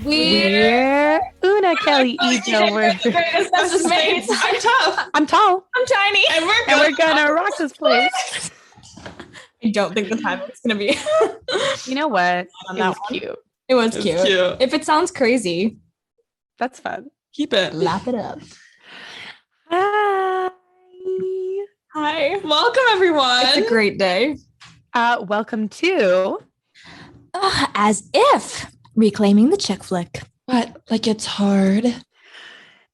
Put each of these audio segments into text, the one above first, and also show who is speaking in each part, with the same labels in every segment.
Speaker 1: We're Una, Kelly, Ejo. We're
Speaker 2: That's mates. I'm tough.
Speaker 1: I'm tall.
Speaker 2: I'm tiny.
Speaker 1: And we're gonna rock this place.
Speaker 2: I don't think the time is gonna be.
Speaker 1: You know what?
Speaker 2: On
Speaker 1: It
Speaker 2: that
Speaker 1: was
Speaker 2: one.
Speaker 1: cute.
Speaker 2: It was cute. If it sounds crazy,
Speaker 1: That's fun.
Speaker 3: Keep it.
Speaker 2: lap it up.
Speaker 1: Hi.
Speaker 3: Hi. Welcome, everyone.
Speaker 2: It's a great day.
Speaker 1: Welcome to
Speaker 2: As if reclaiming the chick flick.
Speaker 3: What? Like it's hard.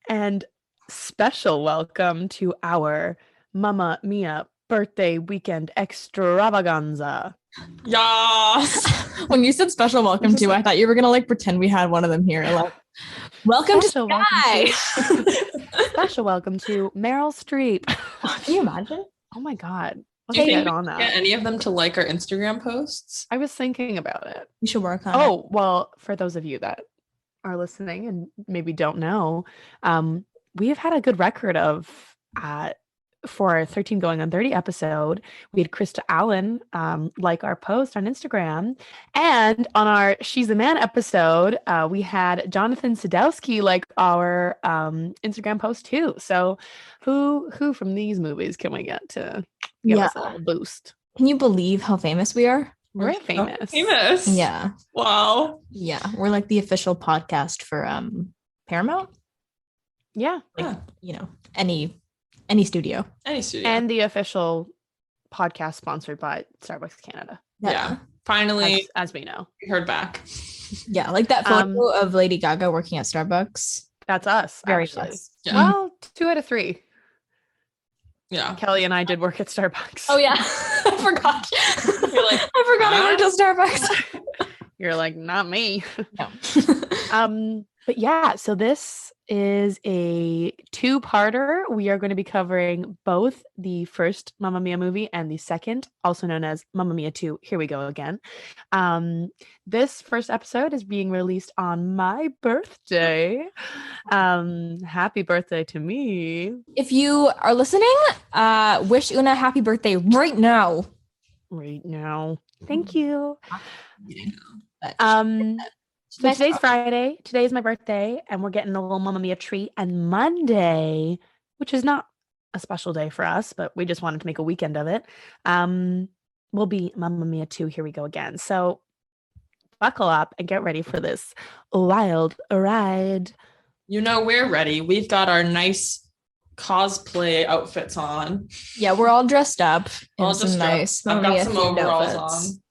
Speaker 1: and special welcome to our Mamma Mia birthday weekend extravaganza.
Speaker 3: Yes.
Speaker 2: When you said special welcome to, I thought you were gonna like pretend we had one of them here. Like, welcome to Sky.
Speaker 1: Special welcome to Meryl Streep.
Speaker 2: Can you imagine?
Speaker 1: Oh my God.
Speaker 3: Do you
Speaker 1: Let's
Speaker 3: think
Speaker 1: get
Speaker 3: we
Speaker 1: on
Speaker 3: can
Speaker 1: that.
Speaker 3: get any of them to like our Instagram posts?
Speaker 1: I was thinking about it.
Speaker 2: We should work on it.
Speaker 1: Oh, well, for those of you that are listening and maybe don't know, we have had a good record of, for our 13 going on 30 episode, we had Krista Allen like our post on Instagram. And on our She's a Man episode, we had Jonathan Sadowski like our Instagram post too. So who from these movies can we get to give us a little boost?
Speaker 2: Can you believe how famous we are?
Speaker 1: We're
Speaker 3: so
Speaker 1: famous.
Speaker 3: Famous.
Speaker 2: Yeah.
Speaker 3: Wow.
Speaker 2: Yeah. We're like the official podcast for Paramount.
Speaker 1: Yeah.
Speaker 3: Yeah.
Speaker 2: You know, any studio.
Speaker 3: Any studio.
Speaker 1: And the official podcast sponsored by Starbucks Canada,
Speaker 3: yeah. Finally,
Speaker 1: as we know.
Speaker 3: we heard back.
Speaker 2: Yeah, like that photo of Lady Gaga working at Starbucks.
Speaker 1: That's us.
Speaker 2: Very
Speaker 1: actually.
Speaker 2: us.
Speaker 3: Yeah.
Speaker 1: Well, 2 out of 3.
Speaker 3: Yeah.
Speaker 1: Kelly and I did work at Starbucks.
Speaker 2: Oh yeah, I forgot.
Speaker 3: You're like,
Speaker 2: I forgot I worked at Starbucks.
Speaker 1: You're like, not me.
Speaker 2: No.
Speaker 1: But yeah, so this is a 2-parter. We are going to be covering both the first Mamma Mia movie and the second, also known as Mamma Mia 2, Here We Go Again. This first episode is being released on my birthday. Happy birthday to me.
Speaker 2: If you are listening, wish Una happy birthday right now.
Speaker 1: Right now. Thank you.
Speaker 2: But
Speaker 1: So today's Friday. Today is my birthday, and we're getting a little Mamma Mia treat. And Monday, which is not a special day for us, but we just wanted to make a weekend of it, will be Mamma Mia 2, Here We Go Again. So buckle up and get ready for this wild ride.
Speaker 3: You know, we're ready. We've got our nice cosplay outfits on.
Speaker 2: yeah, we're all dressed up.
Speaker 3: All
Speaker 2: in some
Speaker 3: just
Speaker 2: nice
Speaker 3: I've
Speaker 2: Mamma
Speaker 3: got
Speaker 2: Mia
Speaker 3: some
Speaker 2: themed
Speaker 3: overalls
Speaker 2: outfits.
Speaker 3: on.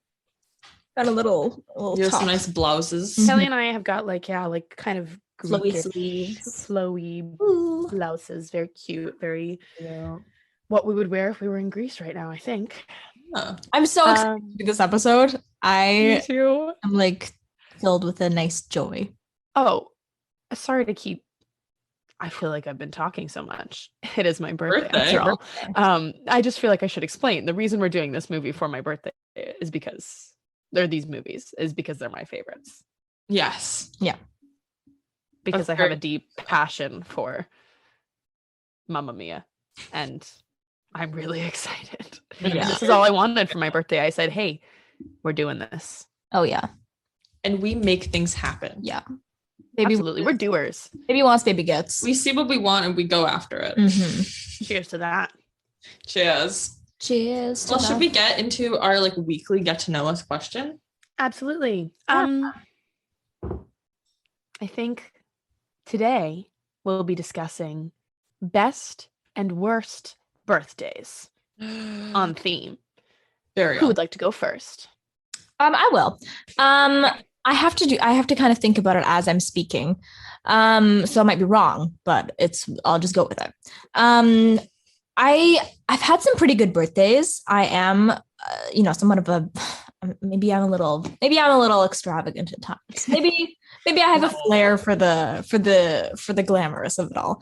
Speaker 2: Got a little
Speaker 3: You have
Speaker 2: top.
Speaker 3: some nice blouses.
Speaker 1: Kelly and I have got like kind of
Speaker 2: Flowy
Speaker 1: Greek-ish,
Speaker 2: sleeves.
Speaker 1: flowy
Speaker 2: Ooh.
Speaker 1: blouses. Very cute. Very what we would wear if we were in Greece right now, I think.
Speaker 3: Yeah.
Speaker 2: I'm so excited to do this episode.
Speaker 1: Me
Speaker 2: I
Speaker 1: too.
Speaker 2: am like filled with a nice joy.
Speaker 1: Oh, sorry to keep. I feel like I've been talking so much. It is my birthday after all. I just feel like I should explain. The reason we're doing this movie for my birthday is because these movies is because they're my favorites.
Speaker 3: Yes.
Speaker 1: Because
Speaker 3: That's
Speaker 1: I have
Speaker 3: very-
Speaker 1: a deep passion for Mamma Mia, and I'm really excited.
Speaker 2: Yeah.
Speaker 1: This is all I wanted for my birthday. I said, "Hey, we're doing this."
Speaker 2: Oh yeah.
Speaker 3: And we make things happen.
Speaker 2: Yeah. Baby,
Speaker 1: Absolutely, we're doers.
Speaker 2: baby wants, baby gets.
Speaker 3: We see what we want and we go after it.
Speaker 2: Mhm.
Speaker 1: Cheers to that.
Speaker 3: Cheers.
Speaker 2: Cheers. to
Speaker 3: Well, should
Speaker 2: that.
Speaker 3: we get into our like weekly get to know us question?
Speaker 1: Absolutely.
Speaker 2: Yeah.
Speaker 1: I think today we'll be discussing best and worst birthdays on theme.
Speaker 3: Very
Speaker 1: Who would like to go first?
Speaker 2: I will. I have to kind of think about it as I'm speaking. So I might be wrong, but I'll just go with it. I've had some pretty good birthdays. I am, somewhat of a, maybe I'm a little extravagant at times. Maybe I have a flair for the glamorous of it all.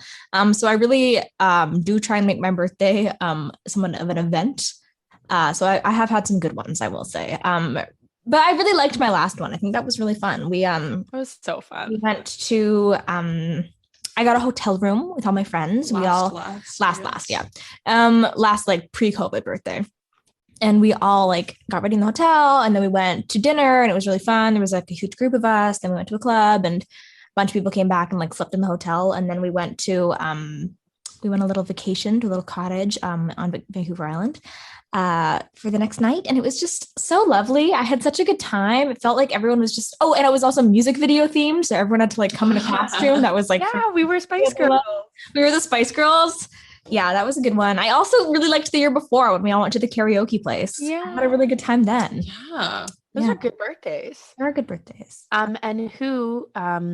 Speaker 2: So I really do try and make my birthday somewhat of an event. So I have had some good ones, I will say. But I really liked my last one. I think that was really fun.
Speaker 1: It was so fun.
Speaker 2: We went to I got a hotel room with all my friends. Last like pre-COVID birthday. And we all like got ready in the hotel, and then we went to dinner, and it was really fun. There was like a huge group of us. Then we went to a club, and a bunch of people came back and like slept in the hotel. And then we went a little vacation to a little cottage on Vancouver Island for the next night. And it was just so lovely. I had such a good time. It felt like everyone was just, oh, and it was also music video themed. So everyone had to like come in a costume. That was like,
Speaker 1: yeah, we were Spice Girls.
Speaker 2: We were the Spice Girls. Yeah, that was a good one. I also really liked the year before when we all went to the karaoke place.
Speaker 1: Yeah.
Speaker 2: I had a really good time then.
Speaker 3: Yeah.
Speaker 1: Those are good birthdays.
Speaker 2: They are good birthdays.
Speaker 1: And who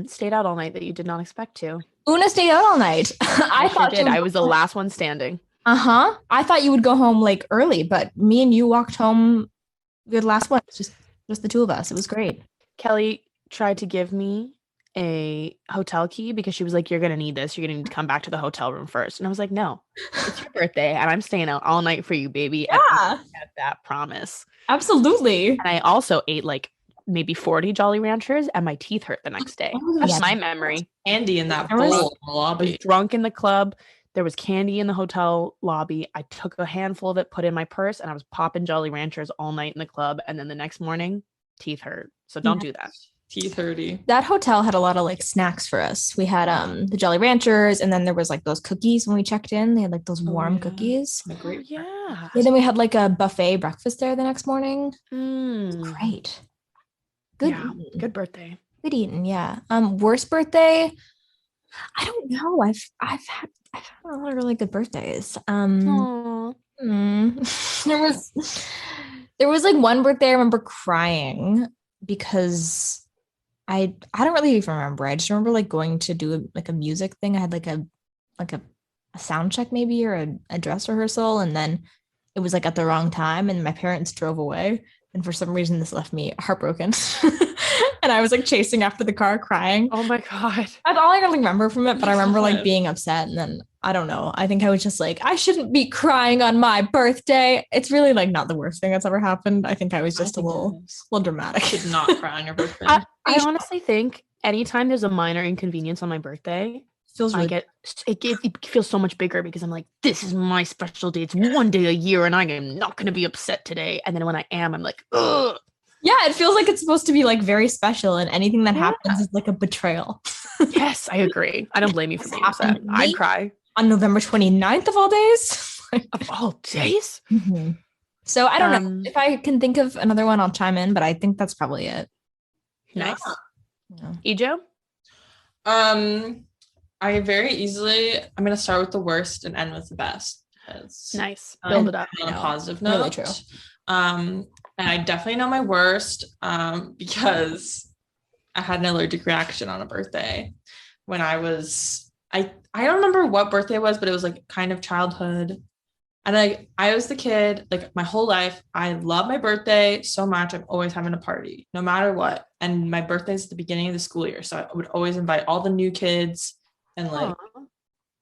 Speaker 1: stayed out all night that you did not expect to?
Speaker 2: Una stayed out all night. I thought
Speaker 1: did. I was the last one standing.
Speaker 2: I thought you would go home like early, but me and you walked home. We were the last one. It's just the two of us. It was great.
Speaker 1: Kelly tried to give me a hotel key because she was like, you're gonna need this. You're gonna need to come back to the hotel room first. And I was like, no, it's your birthday and I'm staying out all night for you, baby.
Speaker 2: Yeah.
Speaker 1: And I had that promise.
Speaker 2: Absolutely.
Speaker 1: And I also ate like maybe 40 Jolly Ranchers and my teeth hurt the next day. That's my memory.
Speaker 3: Candy in that
Speaker 1: bowl in
Speaker 3: the
Speaker 1: I
Speaker 3: lobby.
Speaker 1: was drunk in the club. There was candy in the hotel lobby. I took a handful of it, put it in my purse, and I was popping Jolly Ranchers all night in the club. And then the next morning, teeth hurt. So don't do that.
Speaker 3: Teeth hurty.
Speaker 2: That hotel had a lot of like snacks for us. We had the Jolly Ranchers, and then there was like those cookies when we checked in. They had like those warm cookies.
Speaker 1: Yeah.
Speaker 2: And then we had like a buffet breakfast there the next morning.
Speaker 1: Mm.
Speaker 2: Great. Good.
Speaker 1: Yeah. Good birthday.
Speaker 2: Good eating. Yeah. Worst birthday. I don't know. I've had a lot of really good birthdays. There was like one birthday I remember crying because I don't really even remember. I just remember like going to do like a music thing. I had like a sound check maybe or a dress rehearsal, and then it was like at the wrong time, and my parents drove away. And for some reason, this left me heartbroken. And I was like chasing after the car crying.
Speaker 1: Oh my God.
Speaker 2: That's all I really remember from it. But I remember like being upset. And then I don't know. I think I was just like, I shouldn't be crying on my birthday. It's really like not the worst thing that's ever happened. I think I was just a little dramatic.
Speaker 3: You should not cry on your birthday.
Speaker 1: I honestly think anytime there's a minor inconvenience on my birthday, it feels so much bigger because I'm like, this is my special day. It's one day a year and I am not going to be upset today. And then when I am, I'm like, ugh.
Speaker 2: Yeah, it feels like it's supposed to be like very special, and anything that happens is like a betrayal.
Speaker 1: Yes, I agree. I don't blame you for being upset. I'd cry.
Speaker 2: On November 29th of all days.
Speaker 1: Of all days?
Speaker 2: Mm-hmm. So I don't know. If I can think of another one, I'll chime in, but I think that's probably it.
Speaker 1: Nice.
Speaker 2: Yeah.
Speaker 1: Ejo?
Speaker 3: I very easily, I'm going to start with the worst and end with the best.
Speaker 1: Nice. Build it up.
Speaker 3: On a positive note.
Speaker 2: Really true.
Speaker 3: And I definitely know my worst because I had an allergic reaction on a birthday when I don't remember what birthday it was, but it was like kind of childhood. And I was the kid, like my whole life, I love my birthday so much. I'm always having a party, no matter what. And my birthday is at the beginning of the school year. So I would always invite all the new kids and like,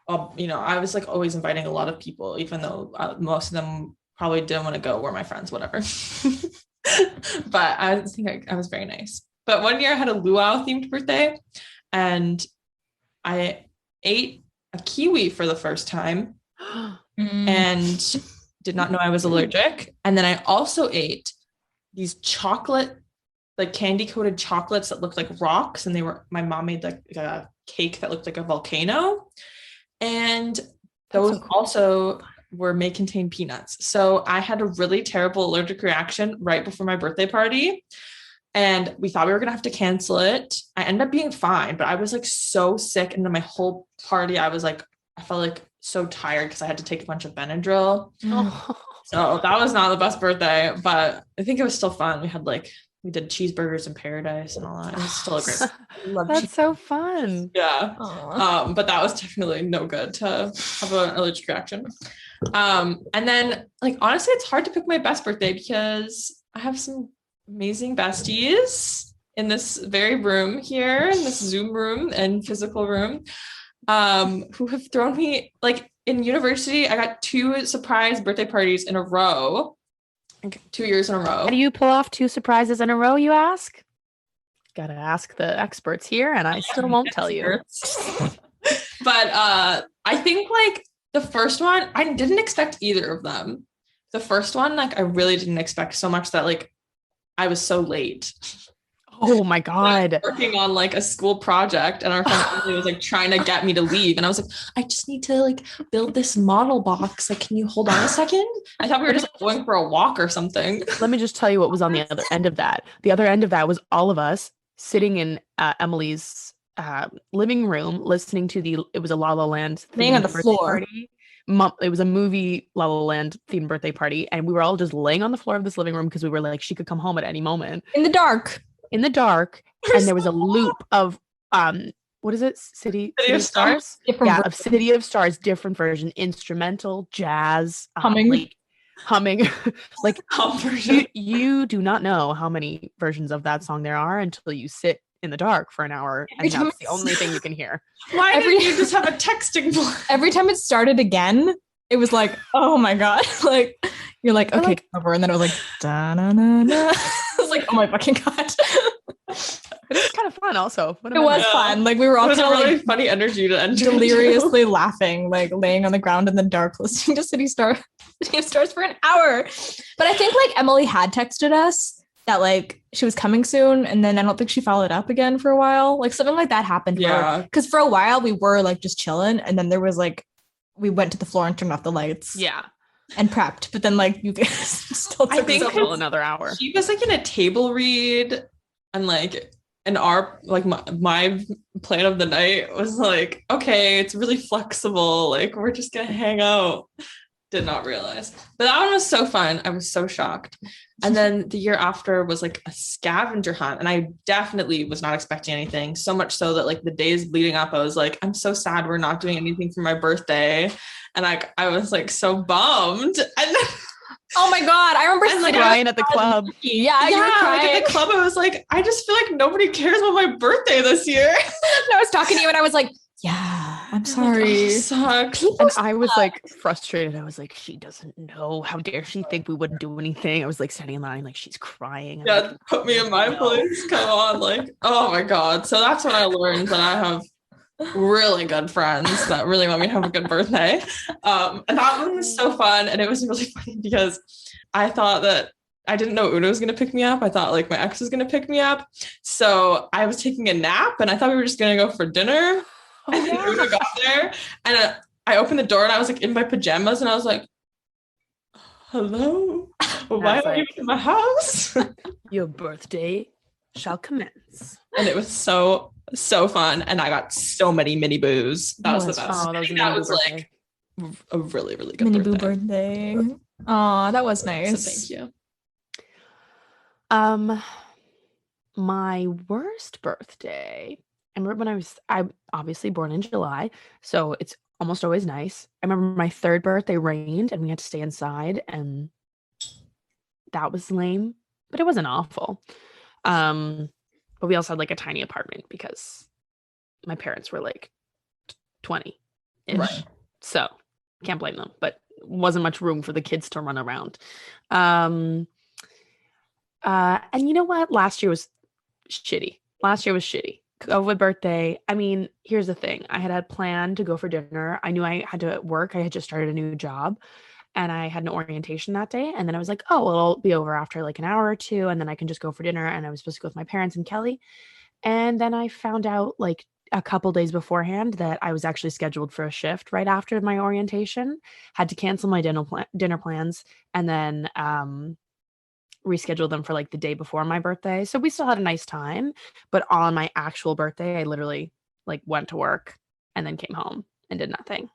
Speaker 3: I was like always inviting a lot of people, even though most of them probably didn't want to go, were my friends, whatever. But I think I was very nice. But one year I had a luau themed birthday and I ate a kiwi for the first time and did not know I was allergic. And then I also ate these chocolate, like candy coated chocolates that looked like rocks. And my mom made like a cake that looked like a volcano. And those also may contain peanuts. So I had a really terrible allergic reaction right before my birthday party. And we thought we were going to have to cancel it. I ended up being fine, but I was like so sick. And then my whole party, I felt like so tired because I had to take a bunch of Benadryl. So that was not the best birthday, but I think it was still fun. We did cheeseburgers in paradise and all that. It was still a great.
Speaker 1: That's so fun.
Speaker 3: Yeah. But that was definitely no good to have an allergic reaction. And then like, honestly, it's hard to pick my best birthday because I have some amazing besties in this very room here, in this Zoom room and physical room, who have thrown me, like in university, I got 2 surprise birthday parties in a row, like 2 years in a row.
Speaker 1: How do you pull off 2 surprises in a row, you ask? Gotta ask the experts here, and I still won't tell you.
Speaker 3: But I think like the first one, I didn't expect either of them. The first one, like I really didn't expect so much that like I was so late.
Speaker 1: Oh my God.
Speaker 3: Working on like a school project, and our friend Emily was like trying to get me to leave, and I was like, I just need to like build this model box. Like, can you hold on a second? I thought we were just going for a walk or something.
Speaker 1: Let me just tell you what was on the other end of that. The other end of that was all of us sitting in Emily's living room listening to it was a La La Land
Speaker 2: Laying on the
Speaker 1: birthday
Speaker 2: floor.
Speaker 1: party. It was a movie La La Land themed birthday party, and we were all just laying on the floor of this living room because we were like, she could come home at any moment.
Speaker 2: In the dark.
Speaker 1: And there was a loop of what is it? City of Stars? Yeah, of City of Stars, different version, instrumental, jazz,
Speaker 2: humming.
Speaker 1: Like you do not know how many versions of that song there are until you sit in the dark for an hour, and that's the only thing you can hear.
Speaker 3: Why did you just have a texting plan?
Speaker 2: Every time it started again, it was like, oh my God. Like, you're like, okay, over. And then it was like, da-na-na-na. I was like, oh my fucking God.
Speaker 1: It was kind of fun also.
Speaker 2: It was fun. Like, we were all kind of
Speaker 3: really funny energy to enter
Speaker 2: deliriously laughing, like laying on the ground in the dark, listening to City of Stars for an hour. But I think like Emily had texted us that like she was coming soon, and then I don't think she followed up again for a while. Like something like that happened.
Speaker 3: Yeah.
Speaker 2: Because for a while we were like just chilling, and then there was like, we went to the floor and turned off the lights.
Speaker 1: Yeah.
Speaker 2: And prepped. But then like you guys still took
Speaker 1: another hour.
Speaker 3: She was like in a table read, and like in our like my plan of the night was like, okay, it's really flexible. Like we're just gonna hang out. Did not realize. But that one was so fun. I was so shocked. And then the year after was like a scavenger hunt. And I definitely was not expecting anything. So much so that like the days leading up, I was like, I'm so sad we're not doing anything for my birthday. And like I was like so bummed. And then
Speaker 2: oh my God. I remember
Speaker 1: like crying at the club.
Speaker 2: Yeah,
Speaker 3: like at the club, I was like, I just feel like nobody cares about my birthday this year.
Speaker 2: And I was talking to you and I was like, yeah, I'm sorry.
Speaker 3: Sucks.
Speaker 1: And I was like frustrated. I was like, she doesn't know. How dare she think we wouldn't do anything? I was like standing in line, like she's crying.
Speaker 3: Yeah,
Speaker 1: like,
Speaker 3: put me in my place. Come on, like, oh my God. So that's when I learned that I have really good friends that really want me to have a good birthday. And that one was so fun. And it was really funny because I thought that I didn't know Una was going to pick me up. I thought like my ex was going to pick me up. So I was taking a nap and I thought we were just going to go for dinner. And then Una got there and I opened the door and I was like in my pajamas and I was like, hello, why are you in my house?
Speaker 1: Your birthday shall commence.
Speaker 3: And it was so fun. And I got so many mini boos. That was the best.
Speaker 1: Oh, that was
Speaker 3: like a really, really good
Speaker 2: mini
Speaker 3: birthday.
Speaker 2: boo birthday. Oh, that was nice.
Speaker 3: So thank
Speaker 2: you.
Speaker 1: My worst birthday. I remember when I'm obviously born in July, so it's almost always nice. I remember my third birthday rained and we had to stay inside, and that was lame, but it wasn't awful. But we also had like a tiny apartment because my parents were like 20-ish.
Speaker 3: Right.
Speaker 1: So can't blame them, but wasn't much room for the kids to run around. And you know what? Last year was shitty. COVID birthday. I mean, here's the thing. I had planned to go for dinner. I knew I had to work. I had just started a new job and I had an orientation that day. And then I was like, oh, well, I'll be over after like an hour or two. And then I can just go for dinner. And I was supposed to go with my parents and Kelly. And then I found out like a couple days beforehand that I was actually scheduled for a shift right after my orientation, had to cancel my dinner plans and then reschedule them for like the day before my birthday. So we still had a nice time, but on my actual birthday, I literally like went to work and then came home and did nothing.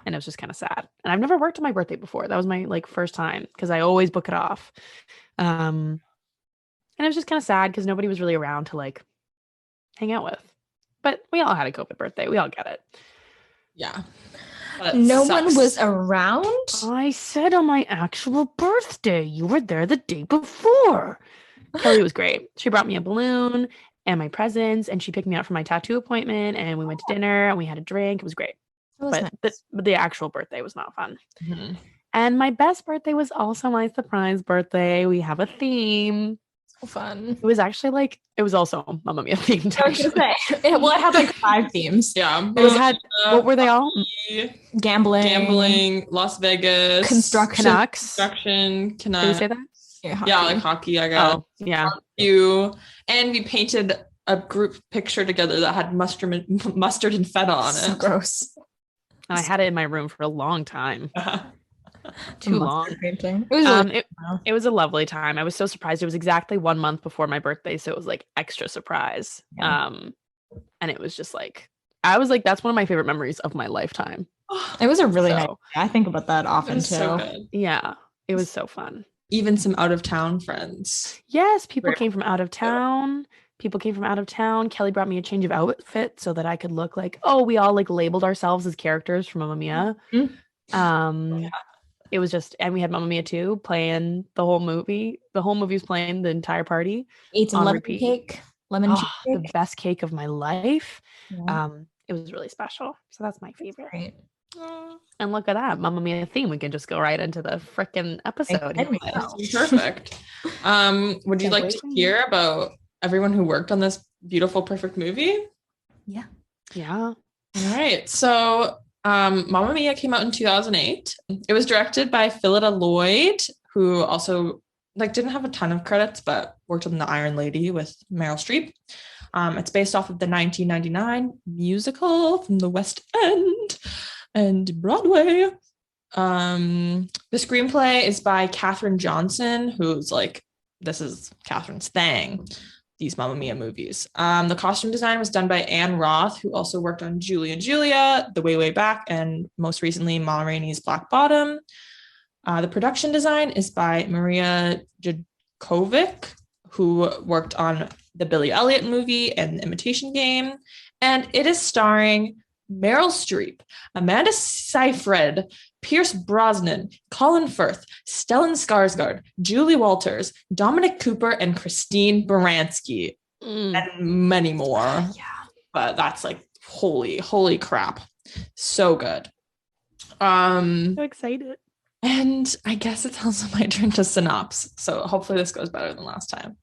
Speaker 1: And it was just kind of sad. And I've never worked on my birthday before. That was my like first time because I always book it off. And it was just kind of sad because nobody was really around to like hang out with. But we all had a COVID birthday. We all get it.
Speaker 3: Yeah.
Speaker 2: No one was around?
Speaker 1: I said on my actual birthday. You were there the day before. Kelly was great. She brought me a balloon and my presents, and she picked me up for my tattoo appointment, and we went to dinner, and we had a drink. It was great. But the actual birthday was not fun.
Speaker 3: Mm-hmm.
Speaker 1: And my best birthday was also my surprise birthday. We have a theme.
Speaker 2: So fun.
Speaker 1: It was actually like, it was also Mamma Mia themed.
Speaker 2: I was gonna say, it had like 5 themes.
Speaker 3: Yeah.
Speaker 1: It had, what were they all?
Speaker 2: Gambling,
Speaker 3: Las Vegas,
Speaker 2: construction,
Speaker 1: Did we
Speaker 3: Canucks.
Speaker 1: say that?
Speaker 3: Yeah, like hockey, I guess.
Speaker 1: Oh, yeah.
Speaker 3: And we painted a group picture together that had mustard and feta on it.
Speaker 2: So gross.
Speaker 1: And I had it in my room for a long time. Too long.
Speaker 2: Painting. It was really
Speaker 1: it was a lovely time. I was so surprised. It was exactly 1 month before my birthday, so it was like extra surprise.
Speaker 2: Yeah.
Speaker 1: And it was just like, I was like, that's one of my favorite memories of my lifetime.
Speaker 2: It was a really nice. I think about that often too.
Speaker 3: So good.
Speaker 1: Yeah, it was so fun.
Speaker 3: Even some out of town friends.
Speaker 1: Yes, people came from out of town. Kelly brought me a change of outfit so that I could look like, we all like labeled ourselves as characters from Mamma Mia.
Speaker 2: Mm-hmm.
Speaker 1: It was just, and we had Mamma Mia 2 playing the whole movie. The whole movie was playing the entire party.
Speaker 2: Ate some lemon cake.
Speaker 1: The best cake of my life.
Speaker 2: Yeah.
Speaker 1: It was really special. So that's my favorite.
Speaker 2: Right.
Speaker 1: And look at that, Mamma Mia theme. We can just go right into the freaking episode.
Speaker 3: Perfect. Would you like to hear about everyone who worked on this beautiful, perfect movie?
Speaker 2: Yeah.
Speaker 3: All right. So Mamma Mia came out in 2008. It was directed by Phillida Lloyd, who also didn't have a ton of credits, but worked on The Iron Lady with Meryl Streep. It's based off of the 1999 musical from the West End and Broadway. The screenplay is by Katherine Johnson, who's this is Catherine's thing, these Mamma Mia movies. The costume design was done by Anne Roth, who also worked on Julie and Julia, The Way, Way Back, and most recently Ma Rainey's Black Bottom. The production design is by Maria Jadkovic, who worked on the Billy Elliot movie and The Imitation Game. And it is starring Meryl Streep, Amanda Seyfried, Pierce Brosnan, Colin Firth, Stellan Skarsgård, Julie Walters, Dominic Cooper, and Christine Baranski, and many more.
Speaker 1: Yeah,
Speaker 3: but that's holy crap, so good.
Speaker 1: So excited.
Speaker 3: And I guess it's also my turn to synopsis. So hopefully this goes better than last time.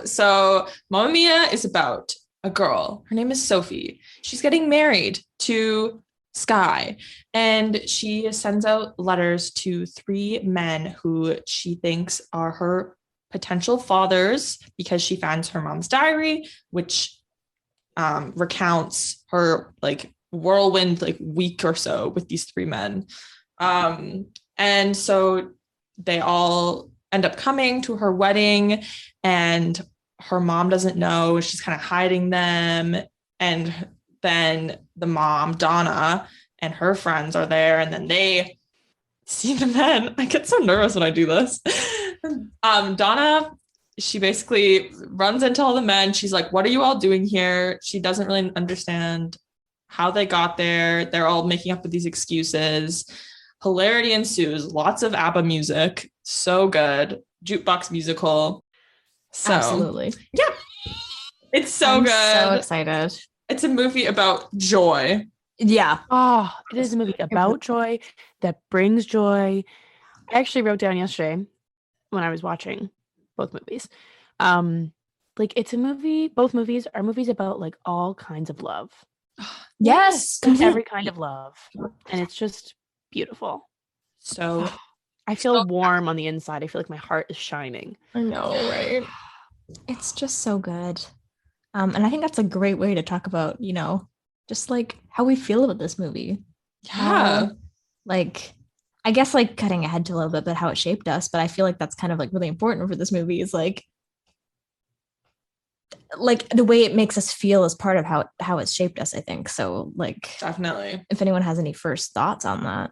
Speaker 3: So Mamma Mia is about a girl. Her name is Sophie. She's getting married to Sky, and she sends out letters to 3 men who she thinks are her potential fathers because she finds her mom's diary, which recounts her whirlwind week or so with these 3 men. And so they all end up coming to her wedding, and her mom doesn't know. She's kind of hiding them. And then the mom, Donna, and her friends are there, and then they see the men. I get so nervous when I do this. Donna, she basically runs into all the men. She's like, what are you all doing here? She doesn't really understand how they got there. They're all making up with these excuses. Hilarity ensues. Lots of ABBA music. So good. Jukebox musical. So,
Speaker 2: absolutely.
Speaker 3: Yeah. It's so good.
Speaker 2: So excited.
Speaker 3: It's a movie about joy.
Speaker 2: Yeah.
Speaker 1: Oh, it is a movie about joy that brings joy. I actually wrote down yesterday when I was watching both movies. It's a movie, both movies are movies about all kinds of love.
Speaker 2: Yes.
Speaker 1: Every kind of love. And it's just beautiful.
Speaker 3: So
Speaker 1: I feel warm on the inside. I feel like my heart is shining.
Speaker 2: I know, right? It's just so good. And I think that's a great way to talk about, just how we feel about this movie.
Speaker 3: Yeah.
Speaker 2: I guess cutting ahead to a little bit, but how it shaped us. But I feel like that's kind of really important for this movie is the way it makes us feel is part of how it's shaped us, I think. So
Speaker 3: definitely.
Speaker 2: If anyone has any first thoughts on that.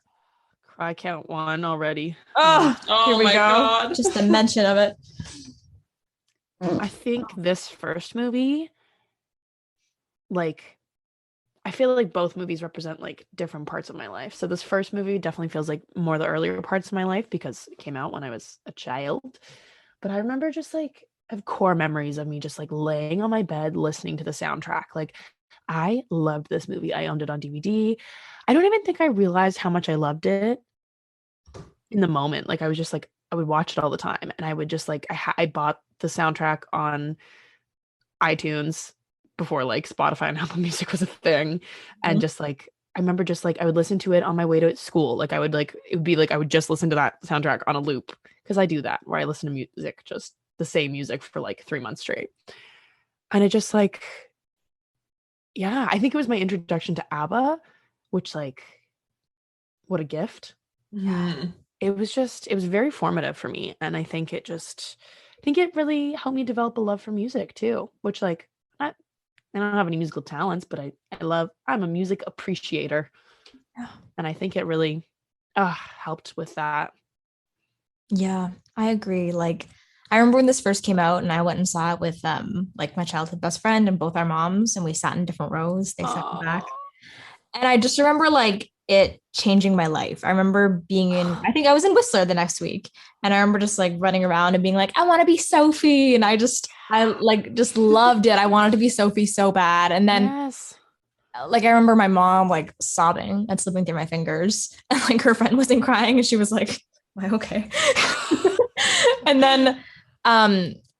Speaker 1: Cry count 1 already.
Speaker 3: Oh
Speaker 2: here we
Speaker 3: my
Speaker 2: go.
Speaker 3: God.
Speaker 2: Just the mention of it.
Speaker 1: I think this first movie, I feel like both movies represent different parts of my life. So this first movie definitely feels like more the earlier parts of my life because it came out when I was a child. But I remember just I have core memories of me just laying on my bed listening to the soundtrack. I loved this movie. I owned it on DVD. I don't even think I realized how much I loved it in the moment. I was just I would watch it all the time, and I would just like I bought the soundtrack on iTunes before like Spotify and Apple Music was a thing, and just like I remember just like I would listen to it on my way to school. Like I would like it would be like I would just listen to that soundtrack on a loop because I do that where I listen to music, just the same music for like 3 months straight, and it just like yeah, I think it was my introduction to ABBA, which like what a gift.
Speaker 3: Mhm.
Speaker 1: It was very formative for me, and I think it really helped me develop a love for music too, which like I don't have any musical talents, but I'm a music appreciator,
Speaker 2: Yeah.
Speaker 1: and I think it really helped with that.
Speaker 2: Yeah, I agree. Like, I remember when this first came out, and I went and saw it with like my childhood best friend and both our moms, and we sat in different rows. They sat in the back, and I just remember like it changing my life. I remember being in, I think I was in Whistler the next week, and I remember just like running around and being like, I want to be Sophie, and I like just loved it. I wanted to be Sophie so bad, and then
Speaker 1: Yes.
Speaker 2: like I remember my mom like sobbing and slipping through my fingers, and like her friend wasn't crying, and she was like, "Am I okay?" And then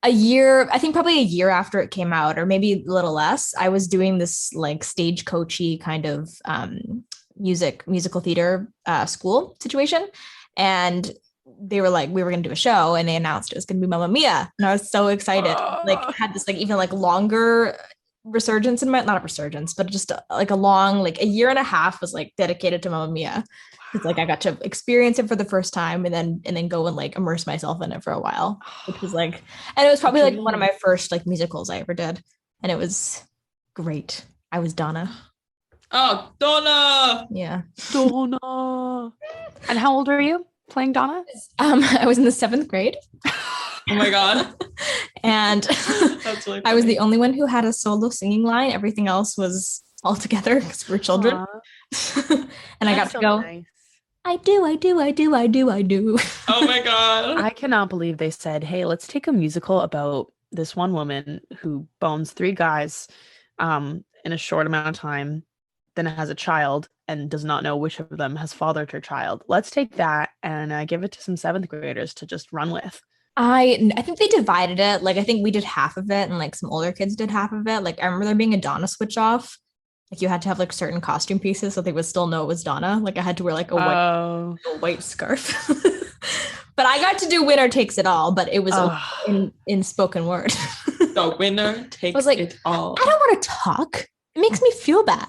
Speaker 2: a year, I think probably a year after it came out, or maybe a little less, I was doing this like stagecoachy kind of musical theater school situation, and they were like, we were going to do a show, and they announced it was going to be Mamma Mia, and I was so excited. Like had this like even like longer resurgence in my, not a resurgence, but just like a long, like a year and a half was like dedicated to Mamma Mia. It's like I got to experience it for the first time, and then go and like immerse myself in it for a while, which was like, and it was probably like one of my first like musicals I ever did, and it was great. I was Donna.
Speaker 3: Oh, Donna.
Speaker 2: Yeah.
Speaker 1: Donna. And how old were you playing Donna?
Speaker 2: I was in the 7th grade.
Speaker 3: Oh my God.
Speaker 2: And
Speaker 3: That's really
Speaker 2: I was
Speaker 3: funny.
Speaker 2: the only one who had a solo singing line. Everything else was all together because we're children. And I got to go,
Speaker 1: nice.
Speaker 2: I do.
Speaker 3: Oh my God.
Speaker 1: I cannot believe they said, hey, let's take a musical about this one woman who bones 3 guys in a short amount of time, then has a child and does not know which of them has fathered her child. Let's take that and give it to some 7th graders to just run with.
Speaker 2: I think they divided it. Like I think we did half of it, and like some older kids did half of it. Like I remember there being a Donna switch off. Like you had to have like certain costume pieces so they would still know it was Donna. Like I had to wear like a white scarf. But I got to do Winner Takes It All, but it was in spoken word.
Speaker 3: The winner takes it all.
Speaker 2: I don't want to talk. It makes me feel bad.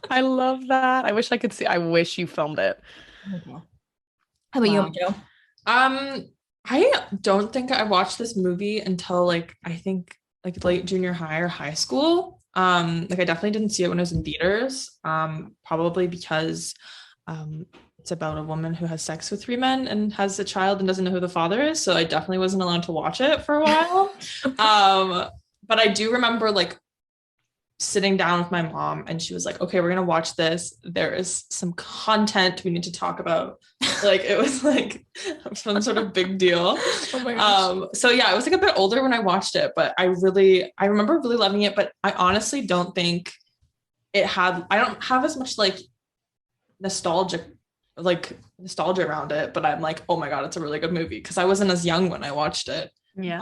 Speaker 1: I love that. I wish I could see. I wish you filmed it.
Speaker 2: How about you, Joe?
Speaker 3: I don't think I watched this movie until like I think like late junior high or high school. Like I definitely didn't see it when I was in theaters. Probably because it's about a woman who has sex with 3 men and has a child and doesn't know who the father is. So I definitely wasn't allowed to watch it for a while. But I do remember like sitting down with my mom, and she was like, okay, we're gonna watch this. There is some content we need to talk about. Like it was like some sort of big deal.
Speaker 2: Oh my gosh.
Speaker 3: So yeah, I was like a bit older when I watched it, but I remember really loving it, but I honestly don't think I don't have as much like nostalgia around it, but I'm like, oh my God, it's a really good movie because I wasn't as young when I watched it.
Speaker 1: Yeah.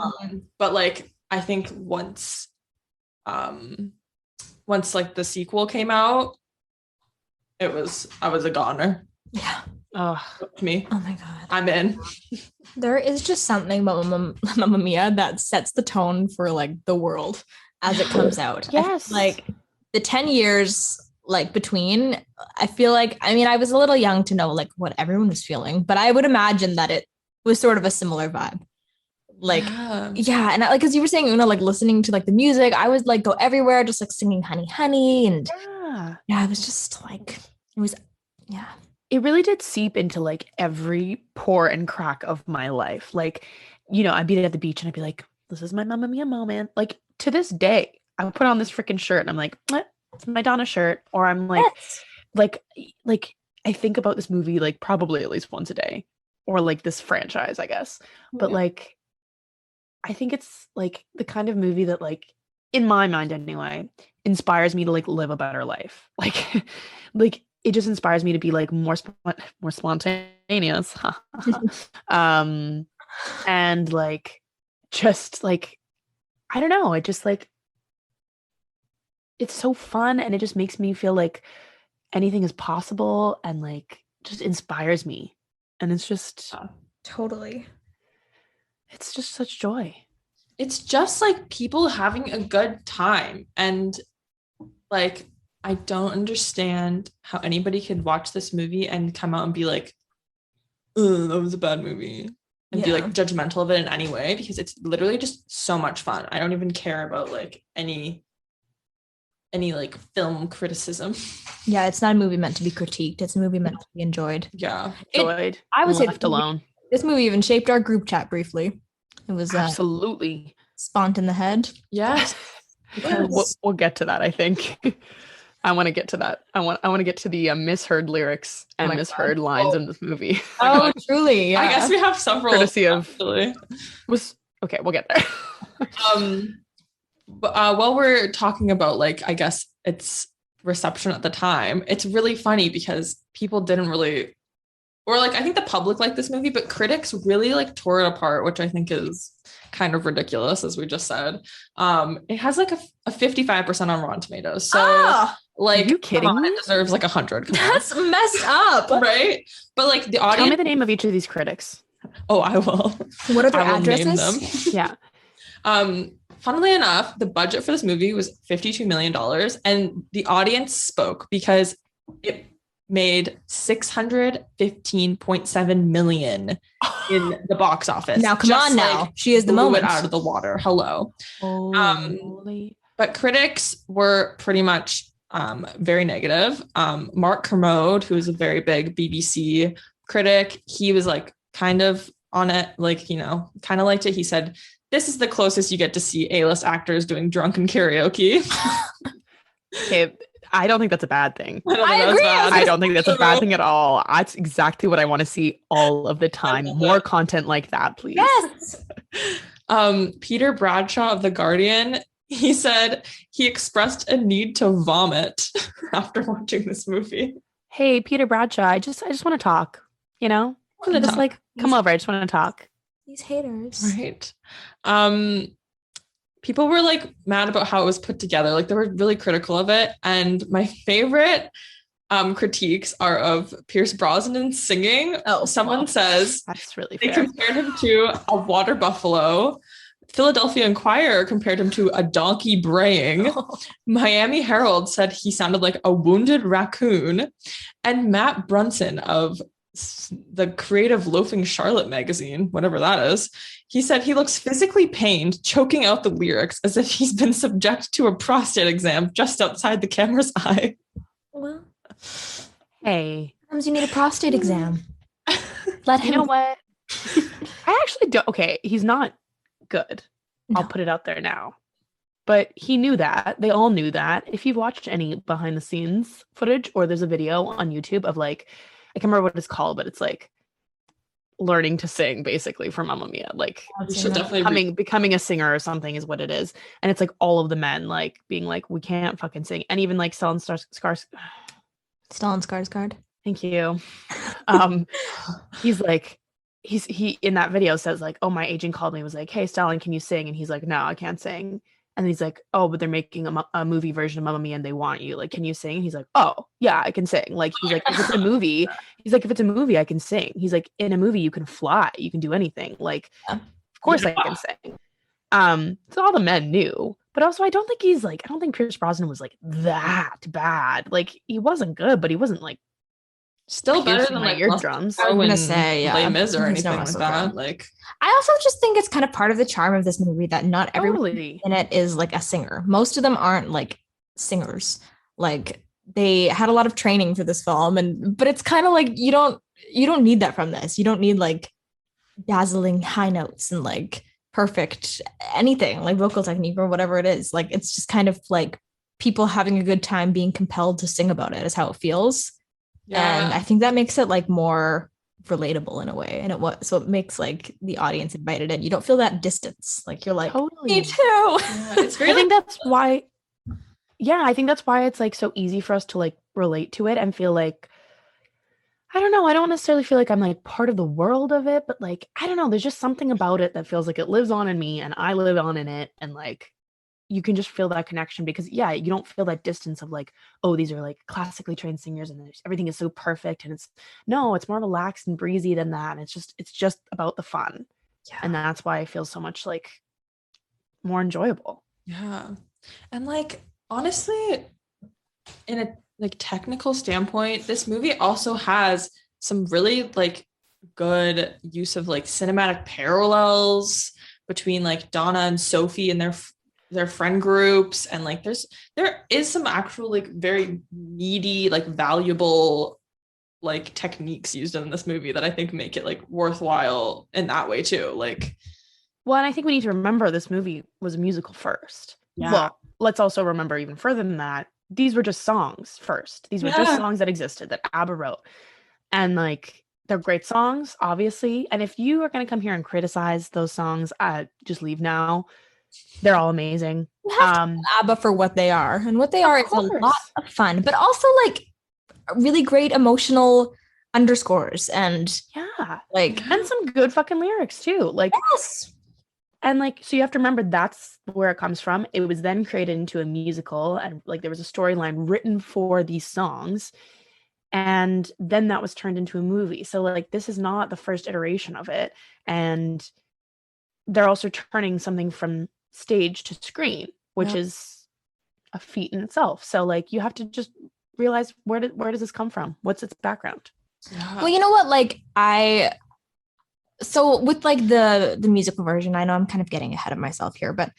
Speaker 3: But like I think once like the sequel came out, I was a goner.
Speaker 2: Yeah.
Speaker 3: Me.
Speaker 2: Oh my God.
Speaker 3: I'm in.
Speaker 2: There is just something about Mamma Mia that sets the tone for like the world as it comes out.
Speaker 1: Yes.
Speaker 2: Like the 10 years like between, I feel like, I mean, I was a little young to know like what everyone was feeling, but I would imagine that it was sort of a similar vibe. Like, yeah. And like, as you were saying, like listening to like the music, I would like go everywhere, just like singing Honey, Honey. And yeah, it was just like,
Speaker 1: it really did seep into like every pore and crack of my life. Like, I'd be at the beach and I'd be like, this is my Mamma Mia moment. Like to this day, I would put on this freaking shirt and I'm like, it's my Donna shirt. Or I'm like, like I think about this movie like probably at least once a day, or like this franchise, I guess. But like, I think it's like the kind of movie that like, in my mind anyway, inspires me to like live a better life. Like it just inspires me to be like more spontaneous. And like just like I don't know, it just like it's so fun, and it just makes me feel like anything is possible, and like just inspires me. And it's just
Speaker 2: Totally.
Speaker 1: it's just such joy.
Speaker 3: It's just like people having a good time. And like, I don't understand how anybody could watch this movie and come out and be like, "Ugh, that was a bad movie," and be like judgmental of it in any way, because it's literally just so much fun. I don't even care about like any like film criticism.
Speaker 2: Yeah, it's not a movie meant to be critiqued. It's a movie meant to be enjoyed.
Speaker 3: Yeah.
Speaker 1: Enjoyed.
Speaker 2: I would say
Speaker 1: left alone.
Speaker 2: This movie even shaped our group chat briefly. It was
Speaker 1: absolutely
Speaker 2: spawned in the head.
Speaker 3: Yes.
Speaker 1: We'll get to that, I think. I want to get to that. I want to get to the misheard lyrics and misheard lines in this movie.
Speaker 2: Oh, truly. Yeah.
Speaker 3: I guess we have several.
Speaker 1: Courtesy of okay, we'll get there.
Speaker 3: But while we're talking about like, I guess its reception at the time, it's really funny because people didn't really, or like I think the public liked this movie, but critics really like tore it apart, which I think is kind of ridiculous, as we just said. It has like a 55% on Rotten Tomatoes. So like,
Speaker 1: are you kidding me?
Speaker 3: It deserves like 100.
Speaker 2: That's messed up,
Speaker 3: right? But like the audience.
Speaker 1: Tell me the name of each of these critics.
Speaker 3: Oh, I will.
Speaker 2: What are their
Speaker 3: addresses?
Speaker 1: Yeah.
Speaker 3: Funnily enough, the budget for this movie was $52 million, and the audience spoke because it made $615.7 million in the box office.
Speaker 2: Now, come on, now she is the moment
Speaker 3: out of the water. Hello. But critics were pretty much very negative. Mark Kermode, who is a very big BBC critic, he was like kind of on it, like, you know, kind of liked it. He said, "This is the closest you get to see A-list actors doing drunken karaoke."
Speaker 1: Okay, I don't think that's a bad thing.
Speaker 2: I agree.
Speaker 1: I don't think that's a bad thing at all. That's exactly what I want to see all of the time. More content like that, please.
Speaker 2: Yes.
Speaker 3: Peter Bradshaw of The Guardian, he said he expressed a need to vomit after watching this movie.
Speaker 1: Hey, Peter Bradshaw, I just want to talk, you know? Just like, come over, I just want to talk.
Speaker 2: These haters.
Speaker 3: Right. People were like mad about how it was put together. Like they were really critical of it. And my favorite critiques are of Pierce Brosnan singing. Someone says
Speaker 1: that's really
Speaker 3: they
Speaker 1: fair.
Speaker 3: compared him to a water buffalo. Philadelphia Inquirer compared him to a donkey braying. Miami Herald said he sounded like a wounded raccoon. And Matt Brunson of the Creative Loafing Charlotte magazine, whatever that is, he said he looks physically pained, choking out the lyrics as if he's been subject to a prostate exam just outside the camera's eye.
Speaker 2: Well,
Speaker 1: hey,
Speaker 2: sometimes you need a prostate exam. Let him.
Speaker 1: You know what? I actually don't. Okay, he's not good. No. I'll put it out there now. But he knew that. They all knew that. If you've watched any behind the scenes footage, or there's a video on YouTube of like, I can't remember what it's called, but it's like learning to sing basically for Mamma Mia. Like becoming a singer or something is what it is. And it's like all of the men like being like, we can't fucking sing. And even like Stellan Skarsgård. Thank you. He's like, he in that video says like, oh, my agent called me, was like, hey, Stellan, can you sing? And he's like, no, I can't sing. And he's like, oh, but they're making a movie version of Mamma Mia and they want you. Like, can you sing? And he's like, oh, yeah, I can sing. Like, he's like, if it's a movie, I can sing. He's like, in a movie, you can fly. You can do anything. Like, of course I can sing. So all the men knew. But also, I don't think Pierce Brosnan was like that bad. Like, he wasn't good, but he wasn't like
Speaker 3: still better than
Speaker 1: my
Speaker 3: like
Speaker 1: eardrums.
Speaker 2: I was gonna say, yeah,
Speaker 3: Les Mis or anything like that. Like,
Speaker 2: I also just think it's kind of part of the charm of this movie that not everybody in it is like a singer. Most of them aren't like singers. Like they had a lot of training for this film, but it's kind of like you don't need that from this. You don't need like dazzling high notes and like perfect anything like vocal technique or whatever it is. Like it's just kind of like people having a good time being compelled to sing about it is how it feels. Yeah. And I think that makes it like more relatable in a way. And so it makes like the audience invited in. You don't feel that distance. Like you're like, totally. Me too.
Speaker 3: Yeah, it's very
Speaker 1: I think that's why it's like so easy for us to like relate to it and feel like, I don't know, I don't necessarily feel like I'm like part of the world of it, but like, I don't know, there's just something about it that feels like it lives on in me and I live on in it. And like, you can just feel that connection because yeah, you don't feel that distance of like, oh, these are like classically trained singers and everything is so perfect. And it's more relaxed and breezy than that. And it's just about the fun.
Speaker 2: Yeah.
Speaker 1: And that's why I feel so much like more enjoyable.
Speaker 3: Yeah. And like, honestly, in a like technical standpoint, this movie also has some really like good use of like cinematic parallels between like Donna and Sophie and their friend groups, and like there is some actual like very meaty, like valuable like techniques used in this movie that I think make it like worthwhile in that way too. Like,
Speaker 1: well, and I think we need to remember this movie was a musical first.
Speaker 3: Yeah.
Speaker 1: Well, let's also remember even further than that, these were just songs first. These were just songs that existed that ABBA wrote. And like, they're great songs, obviously. And if you are going to come here and criticize those songs, just leave now. They're all amazing.
Speaker 2: ABBA for what they are, and what they are is a lot of fun, but also like really great emotional underscores and
Speaker 1: and some good fucking lyrics too. Like,
Speaker 2: yes.
Speaker 1: And like, so you have to remember that's where it comes from. It was then created into a musical, and like there was a storyline written for these songs, and then that was turned into a movie. So like, this is not the first iteration of it, and they're also turning something from stage to screen, which is a feat in itself. So like, you have to just realize where does this come from? What's its background?
Speaker 2: Well, you know what? Like so with like the musical version, I know I'm kind of getting ahead of myself here, but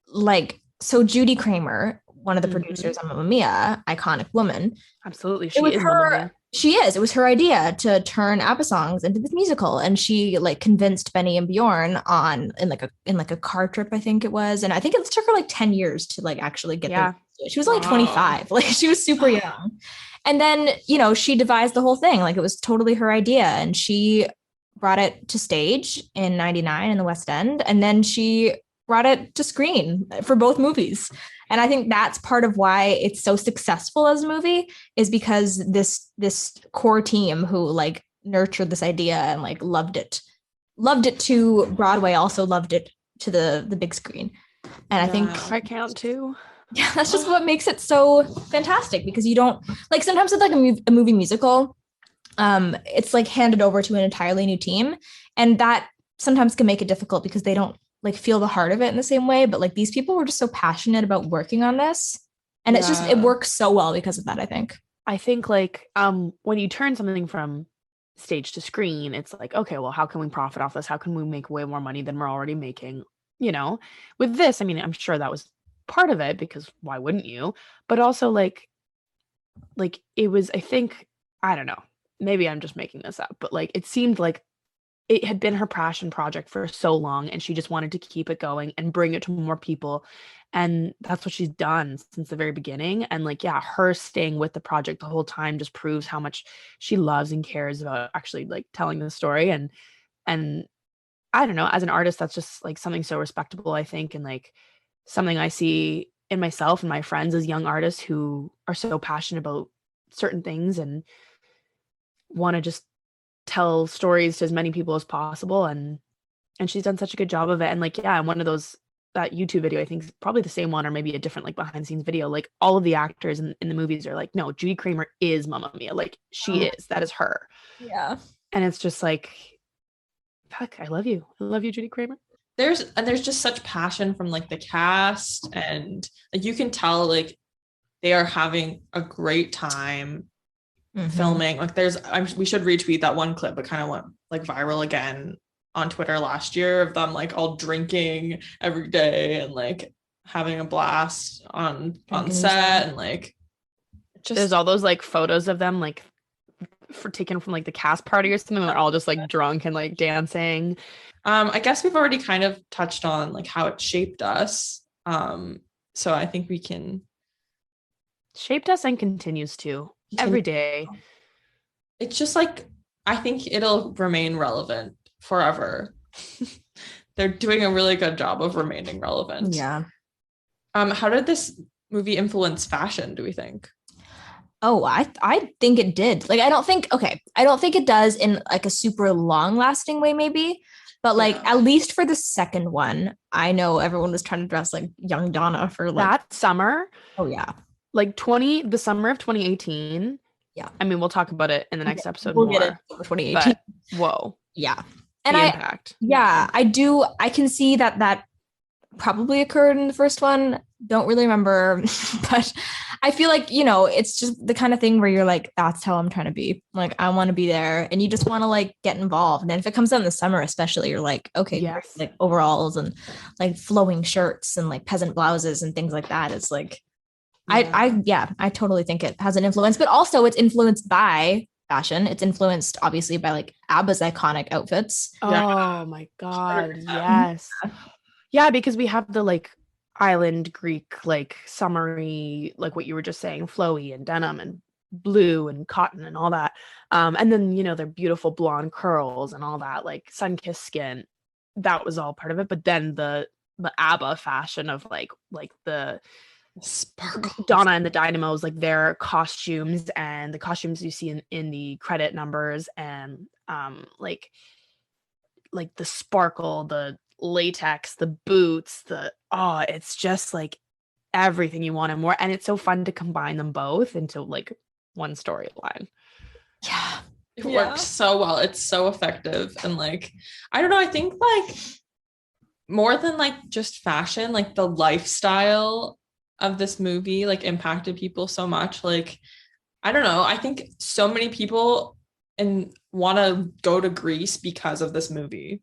Speaker 2: like, so Judy Craymer, one of the producers on Mamma Mia, iconic woman.
Speaker 1: Absolutely. She is Mamma Mia.
Speaker 2: She is. It was her idea to turn ABBA songs into this musical. And she like convinced Benny and Bjorn in like a car trip, I think it was. And I think it took her like 10 years to like actually get there. She was like 25. Like, she was super young. And then, you know, she devised the whole thing. Like, it was totally her idea. And she brought it to stage in 99 in the West End. And then she brought it to screen for both movies. And I think that's part of why it's so successful as a movie, is because this core team who like nurtured this idea and like loved it to Broadway, also loved it to the big screen. And I think
Speaker 1: I count too.
Speaker 2: Yeah, that's just what makes it so fantastic, because you don't like, sometimes with like a movie musical, it's like handed over to an entirely new team, and that sometimes can make it difficult because they don't like feel the heart of it in the same way. But like, these people were just so passionate about working on this, and it's just, it works so well because of that. I think
Speaker 1: like when you turn something from stage to screen, it's like, okay, well, how can we profit off this? How can we make way more money than we're already making? You know, with this, I mean, I'm sure that was part of it, because why wouldn't you? But also like it was, I think, I don't know, maybe I'm just making this up, but like, it seemed like it had been her passion project for so long, and she just wanted to keep it going and bring it to more people. And that's what she's done since the very beginning. And like, yeah, her staying with the project the whole time just proves how much she loves and cares about actually like telling the story. And I don't know, as an artist, that's just like something so respectable, I think. And like, something I see in myself and my friends as young artists who are so passionate about certain things and want to just tell stories to as many people as possible. And she's done such a good job of it. And like, yeah, one of those, that YouTube video, I think is probably the same one, or maybe a different like behind the scenes video. Like, all of the actors in the movies are like, no, Judy Craymer is Mamma Mia. Like, she is, that is her.
Speaker 2: Yeah.
Speaker 1: And it's just like, fuck, I love you. I love you, Judy Craymer.
Speaker 3: There's just such passion from like the cast, and like, you can tell like they are having a great time filming. Like, we should retweet that one clip. It kind of went like viral again on Twitter last year, of them like all drinking every day and like having a blast on set. And like, just,
Speaker 1: there's all those like photos of them like taken from like the cast party or something. They're all just like drunk and like dancing.
Speaker 3: I guess we've already kind of touched on like how it shaped us. So I think we can.
Speaker 1: Shaped us and continues to every day.
Speaker 3: It's just like, I think it'll remain relevant forever. They're doing a really good job of remaining relevant.
Speaker 2: Yeah.
Speaker 3: How did this movie influence fashion, do we think?
Speaker 2: Oh, I think it did. Like, I don't think it does in like a super long lasting way, maybe. But like at least for the second one, I know everyone was trying to dress like young Donna for like
Speaker 1: that summer.
Speaker 2: Oh yeah.
Speaker 1: Like the summer of 2018.
Speaker 2: Yeah.
Speaker 1: I mean, we'll talk about it in the next episode
Speaker 2: We'll
Speaker 1: more.
Speaker 2: get it over 2018.
Speaker 1: But, whoa.
Speaker 2: Yeah.
Speaker 1: And the impact.
Speaker 2: Yeah, I can see that probably occurred in the first one. Don't really remember, but I feel like, you know, it's just the kind of thing where you're like, that's how I'm trying to be. Like, I want to be there, and you just want to like get involved. And if it comes out in the summer, especially, you're like, okay,
Speaker 1: yes,
Speaker 2: like overalls and like flowing shirts and like peasant blouses and things like that. It's like, I totally think it has an influence, but also it's influenced by fashion. It's influenced obviously by like ABBA's iconic outfits.
Speaker 1: Oh my God. Yes. Yeah, because we have the like island Greek, like summery, like what you were just saying, flowy and denim and blue and cotton and all that. And then, you know, their beautiful blonde curls and all that, like sun-kissed skin. That was all part of it. But then the ABBA fashion of like the
Speaker 3: sparkle,
Speaker 1: Donna and the Dynamos, like their costumes and the costumes you see in the credit numbers, and like the sparkle, the latex, the boots, it's just like everything you want and more. And it's so fun to combine them both into like one storyline.
Speaker 2: Yeah.
Speaker 3: It works so well. It's so effective. And like, I don't know, I think like more than like just fashion, like the lifestyle of this movie like impacted people so much. Like, I don't know, I think so many people want to go to Greece because of this movie.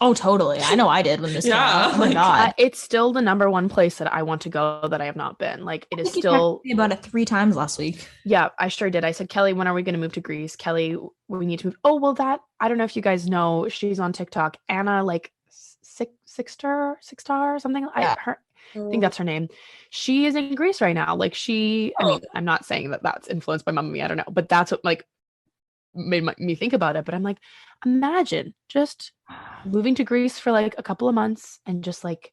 Speaker 2: Oh, totally. I know I did when this came out. Oh my God.
Speaker 1: It's still the number one place that I want to go that I have not been. Like, it is still
Speaker 2: about it 3 times last week.
Speaker 1: Yeah, I sure did. I said, Kelly, when are we going to move to Greece? Kelly, we need to move. Oh, well, I don't know if you guys know, she's on TikTok. Anna, like six star, something. Yeah. I think that's her name. She is in Greece right now. Like I mean, I'm not saying that that's influenced by Mamma Mia. I don't know, but that's what like made me think about it. But I'm like, imagine just moving to Greece for like a couple of months and just like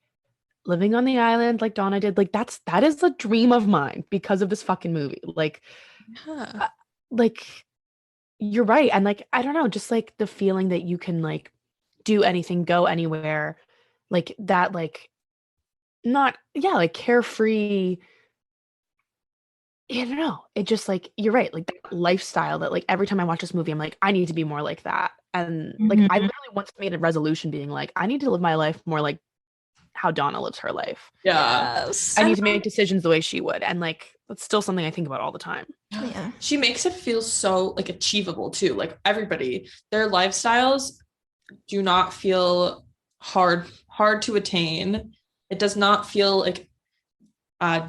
Speaker 1: living on the island like Donna did. Like that is a dream of mine because of this fucking movie. Like, like you're right. And like, I don't know, just like the feeling that you can like do anything, go anywhere, like that, like not, like carefree. I don't know. It just like, you're right. Like that lifestyle that like every time I watch this movie, I'm like, I need to be more like that. And like, I literally once made a resolution being like, I need to live my life more like how Donna lives her life.
Speaker 3: Yeah.
Speaker 1: I need to make decisions the way she would. And like, that's still something I think about all the time.
Speaker 2: Yeah.
Speaker 3: She makes it feel so like achievable too. Like everybody, their lifestyles do not feel hard to attain. It does not feel like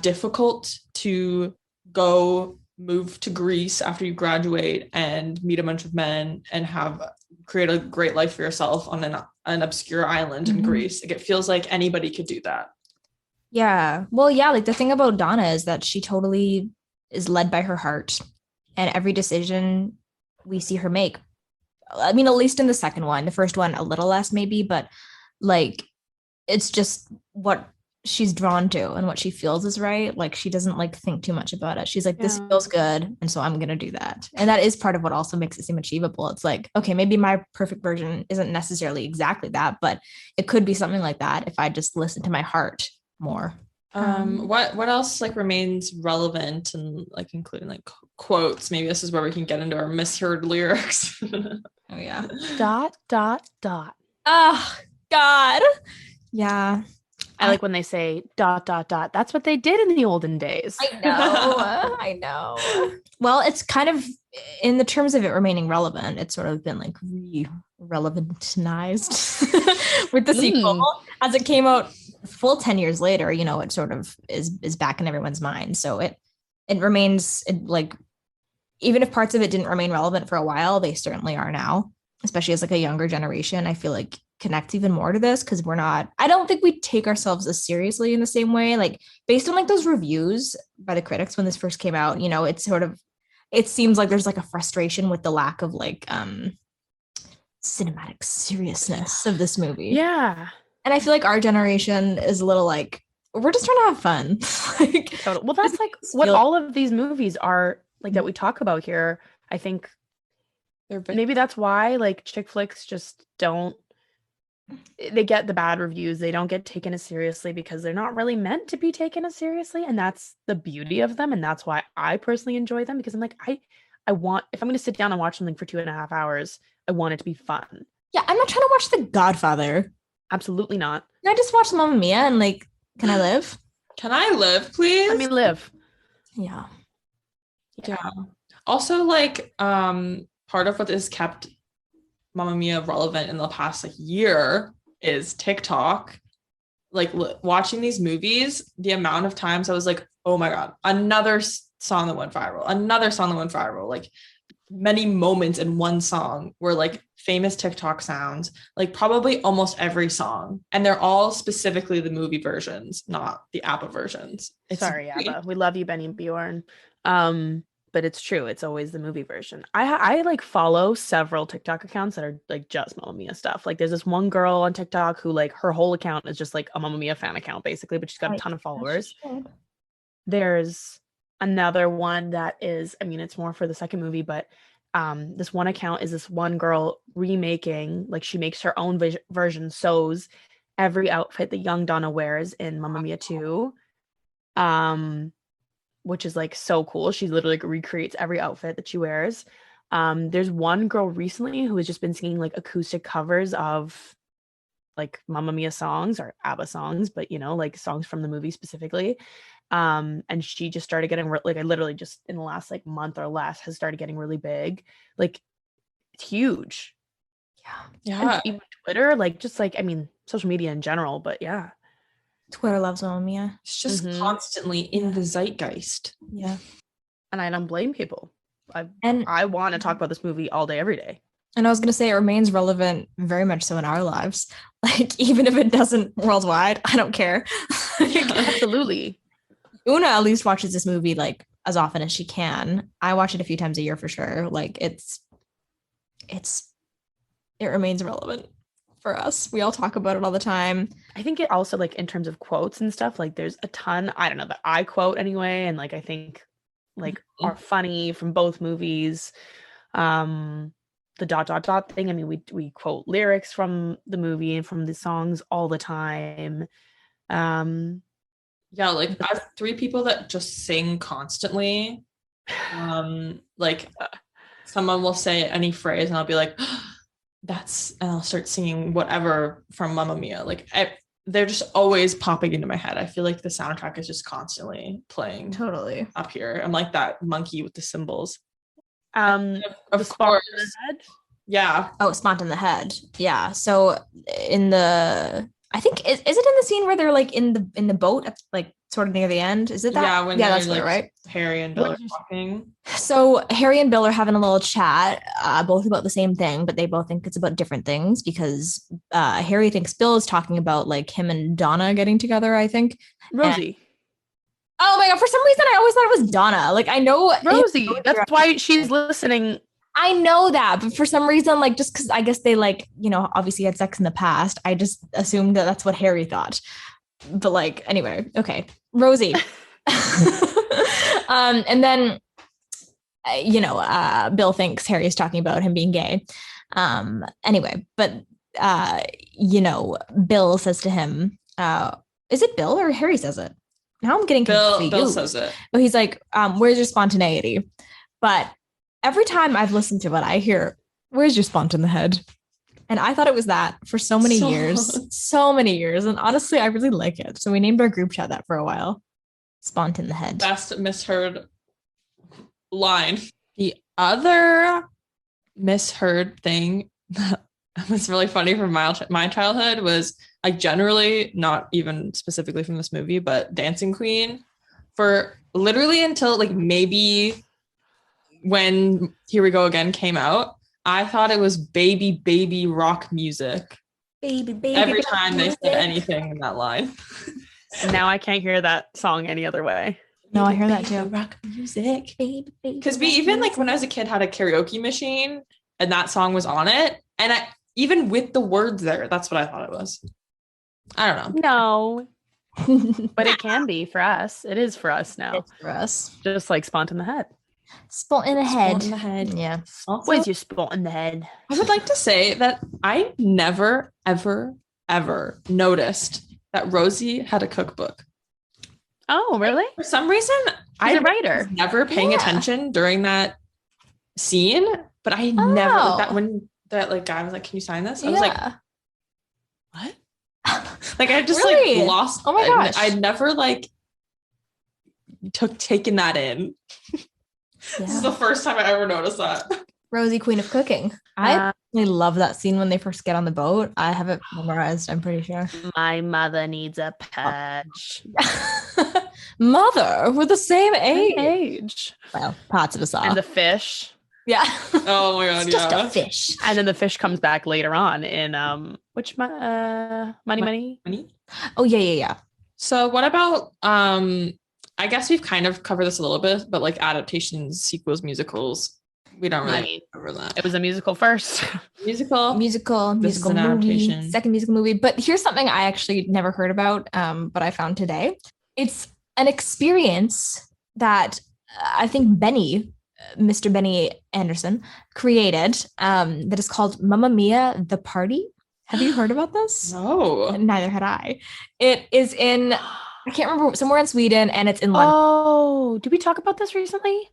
Speaker 3: difficult to go move to Greece after you graduate and meet a bunch of men and create a great life for yourself on an obscure island in Greece. Like it feels like anybody could do that.
Speaker 2: Yeah. Well, yeah, like the thing about Donna is that she totally is led by her heart, and every decision we see her make. I mean, at least in the second one, the first one a little less maybe, but like it's just what she's drawn to and what she feels is right. Like she doesn't like think too much about it. She's like, this feels good, and so I'm gonna do that. And that is part of what also makes it seem achievable. It's like, okay, maybe my perfect version isn't necessarily exactly that, but it could be something like that if I just listen to my heart more.
Speaker 3: What else like remains relevant, and like including like quotes? Maybe this is where we can get into our misheard lyrics.
Speaker 2: Oh yeah. ...
Speaker 1: Oh
Speaker 2: God. Yeah.
Speaker 1: I like when they say ... That's what they did in the olden days.
Speaker 2: I know. Well, it's kind of, in the terms of it remaining relevant, it's sort of been like relevantized with the sequel. As it came out full 10 years later, you know, it sort of is back in everyone's mind. So it remains like, even if parts of it didn't remain relevant for a while, they certainly are now, especially as like a younger generation. I feel like connect even more to this because I don't think we take ourselves as seriously in the same way. Like based on like those reviews by the critics when this first came out, you know, it seems like there's like a frustration with the lack of like cinematic seriousness of this movie.
Speaker 1: Yeah.
Speaker 2: And I feel like our generation is a little like, we're just trying to have fun. Like,
Speaker 1: well, that's like what all of these movies are like that we talk about here. I think
Speaker 3: They're
Speaker 1: maybe that's why like chick flicks just don't, they get the bad reviews. They don't get taken as seriously because they're not really meant to be taken as seriously. And that's the beauty of them. And that's why I personally enjoy them, because I'm like, I want, if I'm going to sit down and watch something for 2.5 hours, I want it to be fun.
Speaker 2: Yeah, I'm not trying to watch The Godfather.
Speaker 1: Absolutely not.
Speaker 2: Can I just watch Mamma Mia and like, can I live?
Speaker 3: Can I live, please?
Speaker 1: Let me live.
Speaker 2: Yeah.
Speaker 3: Yeah. Also, like, part of what has kept Mamma Mia relevant in the past like year is TikTok. Like watching these movies, the amount of times I was like, oh my God, another song that went viral. Like many moments in one song were like famous TikTok sounds, like probably almost every song. And they're all specifically the movie versions, not the ABBA versions.
Speaker 1: Sorry, ABBA. We love you, Benny and Bjorn. But it's true. It's always the movie version. I like follow several TikTok accounts that are like just Mamma Mia stuff. Like there's this one girl on TikTok who like her whole account is just like a Mamma Mia fan account basically, but she's got a ton of followers. There's another one that is, I mean, it's more for the second movie, but this one account is this one girl remaking, like she makes her own version, sews every outfit that young Donna wears in Mamma Mia 2. Which is like so cool. She literally recreates every outfit that she wears. There's one girl recently who has just been singing like acoustic covers of like Mamma Mia songs or ABBA songs, but you know, like songs from the movie specifically. And she just started getting like I literally just in the last like month or less has started getting really big. Like it's huge.
Speaker 3: Yeah.
Speaker 1: And even Twitter, like just like, I mean, social media in general, but yeah.
Speaker 2: Twitter loves Mamma Mia.
Speaker 3: It's just constantly in the zeitgeist.
Speaker 2: Yeah.
Speaker 1: And I don't blame people. I want to talk about this movie all day, every day.
Speaker 2: And I was going to say it remains relevant very much so in our lives. Like, even if it doesn't worldwide, I don't care.
Speaker 1: Absolutely.
Speaker 2: Una at least watches this movie like as often as she can. I watch it a few times a year for sure. Like it remains relevant for us. We all talk about it all the time.
Speaker 1: I think it also like in terms of quotes and stuff, like there's a ton, I don't know, that I quote anyway, and like I think like are funny from both movies. The ... thing, I mean, we quote lyrics from the movie and from the songs all the time.
Speaker 3: Yeah, like I have 3 people that just sing constantly. Like someone will say any phrase and I'll be like, and I'll start singing whatever from Mamma Mia. Like they're just always popping into my head. I feel like the soundtrack is just constantly playing
Speaker 2: Totally
Speaker 3: up here. I'm like that monkey with the cymbals.
Speaker 1: Of course. In the head?
Speaker 3: Yeah.
Speaker 2: Oh, Spont in the Head. Yeah. So in the, I think is it in the scene where they're like in the boat, like sort of near the end? Is it that?
Speaker 3: Yeah,
Speaker 2: that's
Speaker 3: like,
Speaker 2: right.
Speaker 3: Harry and Bill are talking.
Speaker 2: So Harry and Bill are having a little chat, both about the same thing, but they both think it's about different things because Harry thinks Bill is talking about like him and Donna getting together, I think.
Speaker 1: Rosie.
Speaker 2: Oh my God, for some reason I always thought it was Donna. Like I know
Speaker 1: Rosie, that's why she's listening.
Speaker 2: I know that, but for some reason, like just because I guess they like, you know, obviously had sex in the past, I just assumed that that's what Harry thought. But like, anyway, okay, Rosie. And then, you know, Bill thinks Harry is talking about him being gay. Anyway, but you know, Bill says to him, is it Bill or Harry says it? Now I'm getting confused.
Speaker 3: Bill says it.
Speaker 2: But he's like, where's your spontaneity? But every time I've listened to it, I hear, where's your spont in the head? And I thought it was that for so many years. And honestly, I really like it. So we named our group chat that for a while. Spont in the head.
Speaker 3: Best misheard line. The other misheard thing that was really funny from my childhood was like generally, not even specifically from this movie, but Dancing Queen for literally until like maybe when Here We Go Again came out, I thought it was baby rock music. Baby every time they said anything in that line.
Speaker 1: Now I can't hear that song any other way.
Speaker 2: No, I hear that too.
Speaker 3: Rock music. Because we even like when I was a kid had a karaoke machine and that song was on it. And even with the words there, that's what I thought it was. I don't
Speaker 1: know. No. But it can be for us. It is for us now.
Speaker 2: It's for us.
Speaker 1: Just like Spont in the Head.
Speaker 2: Spot in the head.
Speaker 3: Spot in the head.
Speaker 2: Yeah.
Speaker 3: Also,
Speaker 1: Where's your spot in the head?
Speaker 3: I would like to say that I never, ever, ever noticed that Rosie had a cookbook.
Speaker 1: Oh, really?
Speaker 3: For some reason, I
Speaker 1: She's a writer.
Speaker 3: was never paying
Speaker 2: Yeah.
Speaker 3: attention during that scene, but I never like that when that like guy was like, "Can you sign this?" I was like, "What?" Like I just
Speaker 2: Really?
Speaker 3: like lost.
Speaker 2: Oh my gosh.
Speaker 3: I never like taken that in. This is the first time I ever noticed that.
Speaker 2: Rosie, Queen of Cooking. I really love that scene when they first get on the boat. I have it memorized, I'm pretty sure.
Speaker 1: My mother needs a purge.
Speaker 2: Mother, we're the same age.
Speaker 1: Age.
Speaker 2: Well, parts of us are.
Speaker 1: And the fish.
Speaker 2: Yeah.
Speaker 3: Oh my god,
Speaker 2: It's just a fish.
Speaker 1: And then the fish comes back later on in which Money?
Speaker 2: Oh yeah.
Speaker 3: So what about I guess we've kind of covered this a little bit, but like adaptations, sequels, musicals, we don't really cover that.
Speaker 1: It was a musical first.
Speaker 2: Musical
Speaker 3: This is an
Speaker 2: movie,
Speaker 3: adaptation.
Speaker 2: second musical movie. But here's something I actually never heard about, but I found today. It's an experience that I think Mr. Benny Anderson created that is called Mamma Mia, the Party. Have you heard about this?
Speaker 3: No.
Speaker 2: Neither had I. It is in, I can't remember, somewhere in Sweden, and it's in London.
Speaker 1: Oh, did we talk about this recently?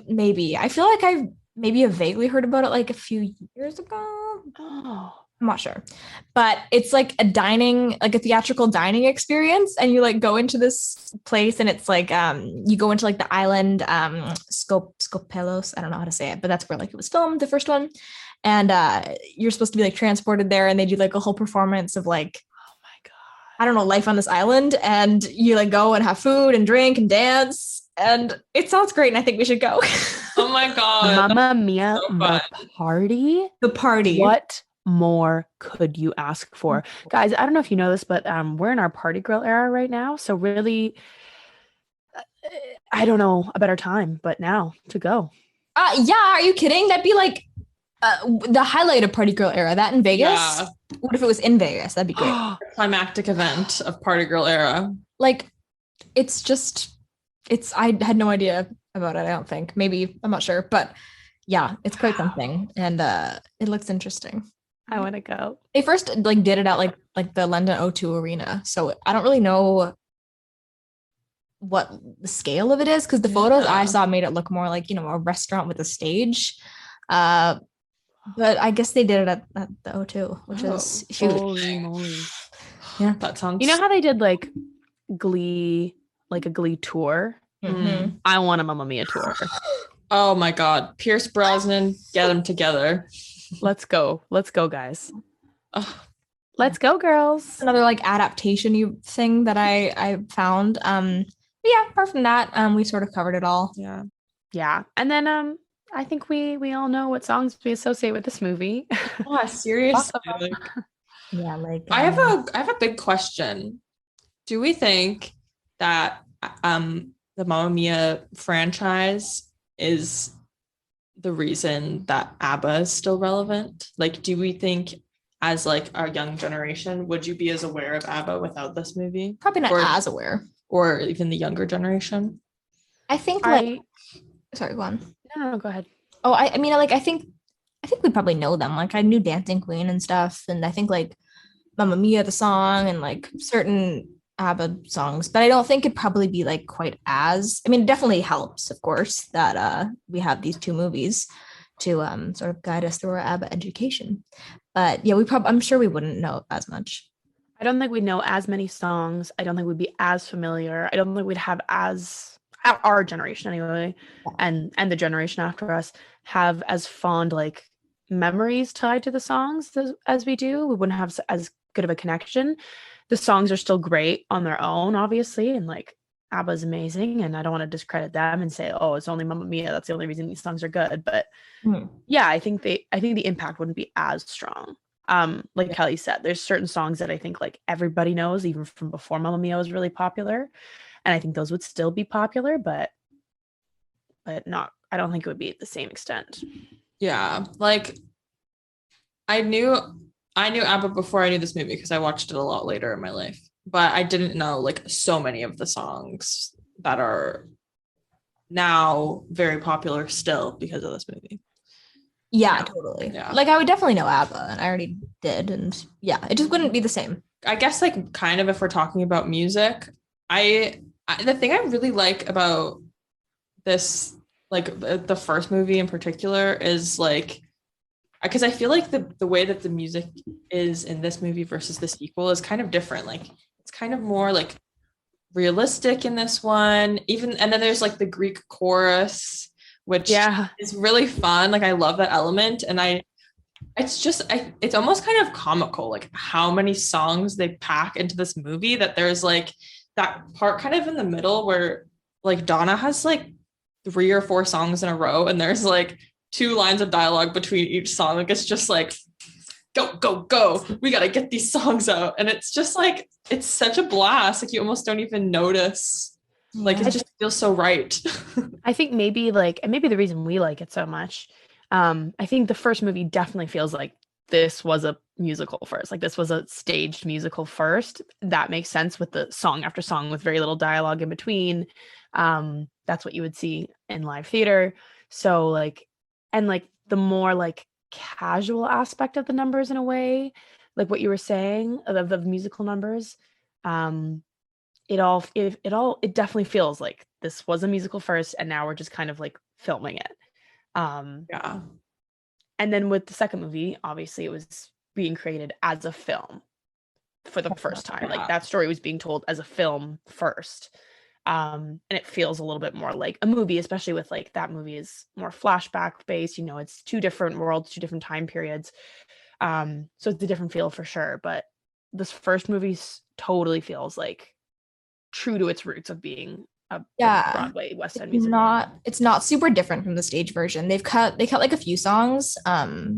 Speaker 2: Maybe. I feel like I maybe have vaguely heard about it like a few years ago.
Speaker 1: Oh.
Speaker 2: I'm not sure. But it's like a theatrical dining experience. And you like go into this place and it's like you go into like the island Skopelos. I don't know how to say it, but that's where like it was filmed, the first one. And you're supposed to be like transported there, and they do like a whole performance of like,
Speaker 1: Oh my god.
Speaker 2: I don't know, life on this island. And you like go and have food and drink and dance. And it sounds great, and I think we should go.
Speaker 3: Oh my god.
Speaker 1: Mamma Mia,
Speaker 3: so
Speaker 1: the party.
Speaker 2: The party.
Speaker 1: What more could you ask for? Guys, I don't know if you know this, but we're in our party girl era right now. So really, I don't know a better time, but now to go.
Speaker 2: Yeah, are you kidding? That'd be like the highlight of party girl era. That in Vegas?
Speaker 3: Yeah.
Speaker 2: What if it was in Vegas? That'd be great.
Speaker 3: Climactic event of party girl era.
Speaker 2: Like, I had no idea about it, I don't think. Maybe, I'm not sure. But yeah, it's quite something. And it looks interesting.
Speaker 1: I want to go.
Speaker 2: They first like did it at like the London O2 Arena. So I don't really know what the scale of it is, because the photos I saw made it look more like, you know, a restaurant with a stage. But I guess they did it at the O2, which is huge.
Speaker 1: Holy moly.
Speaker 2: Yeah.
Speaker 3: That sounds.
Speaker 1: You know how they did like Glee, like a Glee tour?
Speaker 2: Mhm.
Speaker 1: I want a Mamma Mia tour.
Speaker 3: Oh my god. Pierce Brosnan, get them together.
Speaker 1: Let's go, guys.
Speaker 3: Oh,
Speaker 1: Let's go, girls.
Speaker 2: Another like adaptation thing that I found. But yeah, apart from that, we sort of covered it all.
Speaker 1: Yeah. And then I think we all know what songs we associate with this movie.
Speaker 3: yeah, seriously.
Speaker 2: Yeah, like
Speaker 3: I have a big question. Do we think that the Mamma Mia franchise is the reason that ABBA is still relevant? Like, do we think as like our young generation, would you be as aware of ABBA without this movie?
Speaker 2: probably not
Speaker 3: or-
Speaker 2: as aware.
Speaker 3: Or even the younger generation?
Speaker 2: I think sorry, go on.
Speaker 1: No, go ahead.
Speaker 2: Oh, I mean, like I think we probably know them. Like I knew Dancing Queen and stuff, and I think like Mamma Mia the song and like certain ABBA songs, but I don't think it'd probably be like quite as. I mean, it definitely helps, of course, that we have these two movies to sort of guide us through our ABBA education. But yeah, I'm sure we wouldn't know as much.
Speaker 1: I don't think we'd know as many songs. I don't think we'd be as familiar. I don't think we'd have as our generation anyway, and the generation after us have as fond like memories tied to the songs as we do. We wouldn't have as good of a connection. The songs are still great on their own, obviously, and like ABBA is amazing, and I don't want to discredit them and say, oh, it's only Mamma Mia, that's the only reason these songs are good. But yeah, I think the impact wouldn't be as strong. Like Kelly said, there's certain songs that I think like everybody knows, even from before Mamma Mia was really popular, and I think those would still be popular, but not. I don't think it would be at the same extent.
Speaker 3: Yeah, like I knew ABBA before I knew this movie because I watched it a lot later in my life, but I didn't know like so many of the songs that are now very popular still because of this movie.
Speaker 2: Yeah, totally.
Speaker 3: Yeah.
Speaker 2: Like I would definitely know ABBA, and I already did, and yeah, it just wouldn't be the same.
Speaker 3: I guess like kind of if we're talking about music, I the thing I really like about this, like the first movie in particular, is like because I feel like the way that the music is in this movie versus the sequel is kind of different. Like it's kind of more like realistic in this one, even, and then there's like the Greek chorus, which is really fun. Like I love that element, and it's almost kind of comical, like how many songs they pack into this movie, that there's like that part kind of in the middle where like Donna has like 3 or 4 songs in a row, and there's like 2 lines of dialogue between each song. Like it's just like go, go, go. We got to get these songs out. And it's just like, it's such a blast. Like you almost don't even notice. Like it just feels so right.
Speaker 1: I think maybe like, and maybe the reason we like it so much, I think the first movie definitely feels like this was a musical first. Like this was a staged musical first. That makes sense with the song after song with very little dialogue in between. That's what you would see in live theater. So like, and like the more like casual aspect of the numbers in a way, like what you were saying of the musical numbers, it definitely feels like this was a musical first, and now we're just kind of like filming it.
Speaker 3: Yeah.
Speaker 1: And then with the second movie, obviously it was being created as a film for the first time. Like that story was being told as a film first. And it feels a little bit more like a movie, especially with like that movie is more flashback based, you know, it's 2 different worlds, 2 different time periods. So it's a different feel for sure. But this first movie totally feels like true to its roots of being a Broadway West End musical.
Speaker 2: It's not super different from the stage version. They cut like a few songs,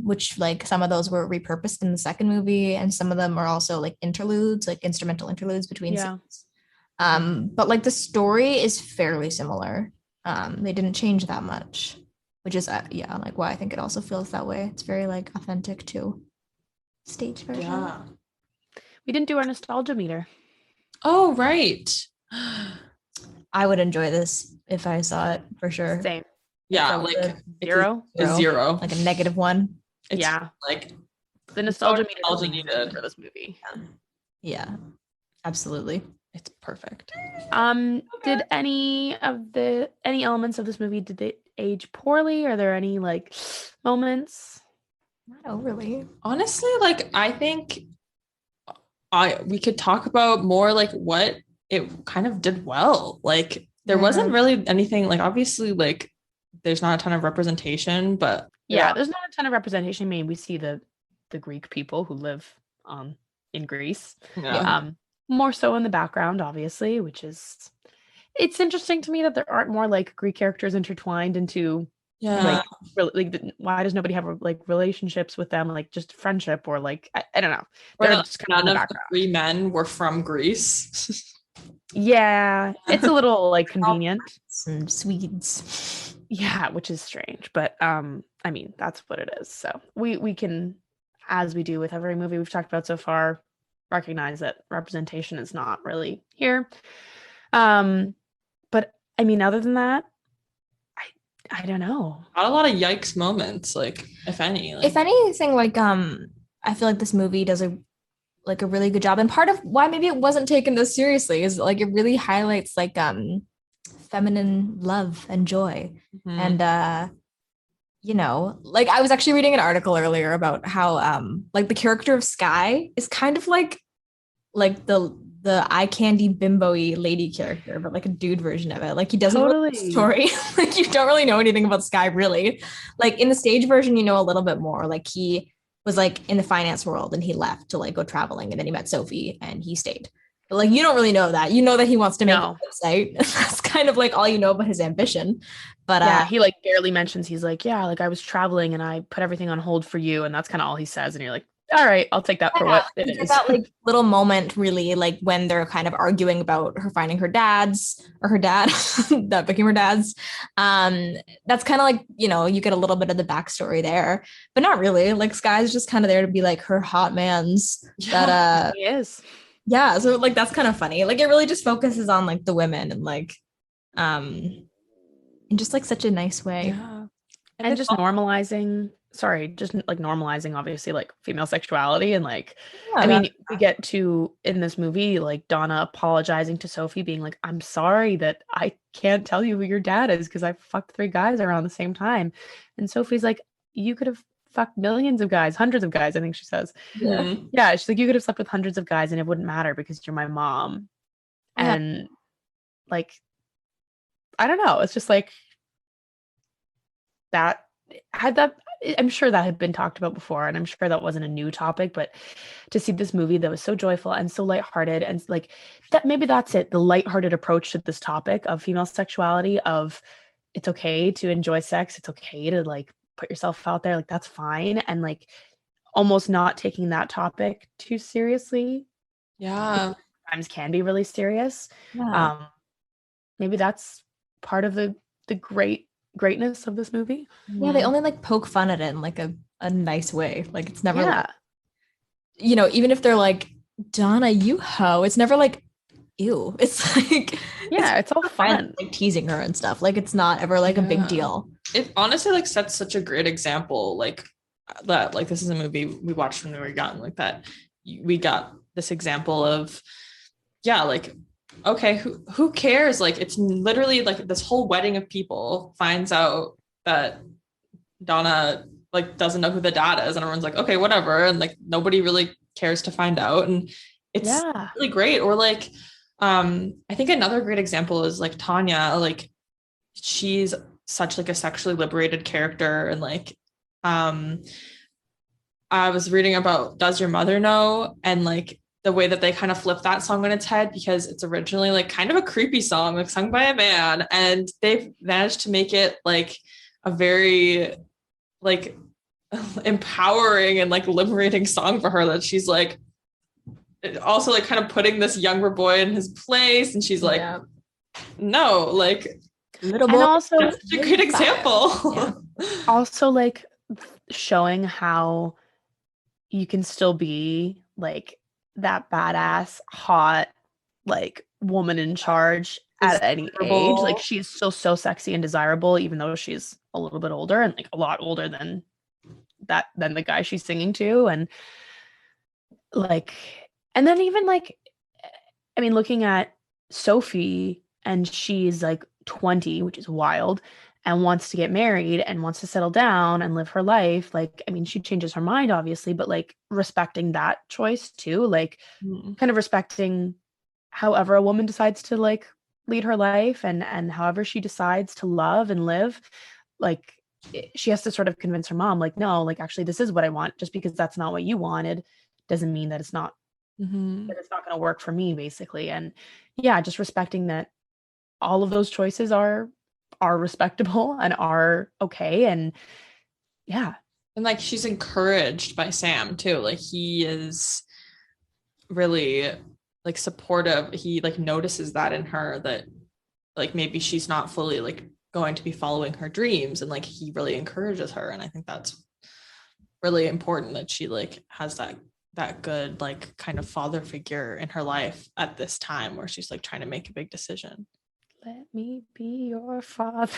Speaker 2: which like some of those were repurposed in the second movie, and some of them are also like interludes, like instrumental interludes between scenes. But like the story is fairly similar. They didn't change that much, which is like why I think it also feels that way. It's very like authentic to stage version.
Speaker 3: Yeah.
Speaker 1: We didn't do our nostalgia meter.
Speaker 3: Oh, right.
Speaker 2: I would enjoy this if I saw it for sure.
Speaker 1: Same.
Speaker 3: Yeah,
Speaker 1: so
Speaker 3: like
Speaker 1: a zero.
Speaker 2: Like a -1.
Speaker 3: It's like
Speaker 1: the nostalgia meter
Speaker 3: needed
Speaker 1: for this movie.
Speaker 2: Yeah, absolutely.
Speaker 3: It's perfect.
Speaker 1: Did any elements of this movie, did they age poorly? Are there any like moments?
Speaker 2: Not overly.
Speaker 3: Honestly, like I think we could talk about more like what it kind of did well. Like there wasn't really anything, like obviously like there's not a ton of representation, but
Speaker 1: there's not a ton of representation. I mean, we see the Greek people who live in Greece. More so in the background, obviously, which is, it's interesting to me that there aren't more like Greek characters intertwined into why does nobody have like relationships with them, like just friendship or like I don't know.
Speaker 3: They're just kind of none of the 3 men were from Greece.
Speaker 1: Yeah, it's a little like convenient.
Speaker 2: Some Swedes.
Speaker 1: Yeah, which is strange, but I mean that's what it is. So we can, as we do with every movie we've talked about so far, recognize that representation is not really here. But I mean, other than that, I don't know.
Speaker 3: Not a lot of yikes moments, like if any. Like,
Speaker 2: if anything, like I feel like this movie does a really good job, and part of why maybe it wasn't taken this seriously is like it really highlights like feminine love and joy. And you know, like I was actually reading an article earlier about how like the character of Sky is kind of like the eye candy bimbo-y lady character, but like a dude version of it. Like he doesn't really have a story. Like you don't really know anything about Sky really. Like in the stage version, you know a little bit more. Like he was like in the finance world and he left to like go traveling, and then he met Sophie and he stayed. But like you don't really know that. You know that he wants to make a website. That's kind of like all you know about his ambition. But
Speaker 1: he like barely mentions, he's like, yeah, like I was traveling and I put everything on hold for you, and that's kind of all he says, and you're like, all right, I'll take that for what it is.
Speaker 2: That like little moment really, like when they're kind of arguing about her finding her dad that became her dad's. That's kind of like, you know, you get a little bit of the backstory there, but not really. Like Sky's just kind of there to be like her hot man's that
Speaker 1: he is.
Speaker 2: Yeah, so like that's kind of funny. Like it really just focuses on like the women and like and in just like such a nice way.
Speaker 3: Yeah.
Speaker 1: And just normalizing obviously like female sexuality and like I mean we get to in this movie like Donna apologizing to Sophie being like, I'm sorry that I can't tell you who your dad is because I fucked 3 guys around the same time. And Sophie's like, you could have fucked millions of guys, hundreds of guys, I think she says. Yeah, she's like, you could have slept with hundreds of guys and it wouldn't matter because you're my mom. And like I don't know, it's just like that I'm sure that had been talked about before, and I'm sure that wasn't a new topic, but to see this movie that was so joyful and so lighthearted and like that, maybe that's it, the lighthearted approach to this topic of female sexuality, of it's okay to enjoy sex, it's okay to like put yourself out there, like that's fine, and like almost not taking that topic too seriously.
Speaker 3: Yeah.
Speaker 1: Sometimes can be really serious. Maybe that's part of the greatness of this movie.
Speaker 2: Yeah, they only like poke fun at it in like a nice way. Like it's never like, you know, even if they're like, Donna, you hoe, it's never like, ew. It's like
Speaker 1: it's all fun,
Speaker 2: like teasing her and stuff. Like it's not ever like a big deal.
Speaker 3: It honestly like sets such a great example, like that, like this is a movie we watched when we were young, like that we got this example of like, okay, who cares? Like it's literally like this whole wedding of people finds out that Donna like doesn't know who the dad is, and everyone's like, okay, whatever, and like nobody really cares to find out, and it's really great. Or like I think another great example is like Tanya, like she's such like a sexually liberated character, and like I was reading about Does Your Mother Know, and like the way that they kind of flip that song on its head, because it's originally like kind of a creepy song, like sung by a man, and they've managed to make it like a very like empowering and like liberating song for her, that she's like also like kind of putting this younger boy in his place, and she's like, no, like
Speaker 2: little boy.
Speaker 1: And also
Speaker 3: that's a great example.
Speaker 1: Also like showing how you can still be like that badass, hot, like woman in charge at any age. Like she's still so sexy and desirable, even though she's a little bit older, and like a lot older than the guy she's singing to. And like, and then even like, I mean, looking at Sophie, and she's like 20, which is wild, and wants to get married and wants to settle down and live her life. Like, I mean, she changes her mind, obviously, but like respecting that choice too, like kind of respecting however a woman decides to like lead her life, and however she decides to love and live. Like she has to sort of convince her mom, like, no, like actually this is what I want. Just because that's not what you wanted doesn't mean that it's not that it's not going to work for me, basically. And just respecting that all of those choices are respectable and are okay. And and
Speaker 3: like she's encouraged by Sam too, like he is really like supportive. He like notices that in her, that like maybe she's not fully like going to be following her dreams, and like he really encourages her. And I think that's really important, that she like has that good like kind of father figure in her life at this time where she's like trying to make a big decision.
Speaker 1: Let me be your father.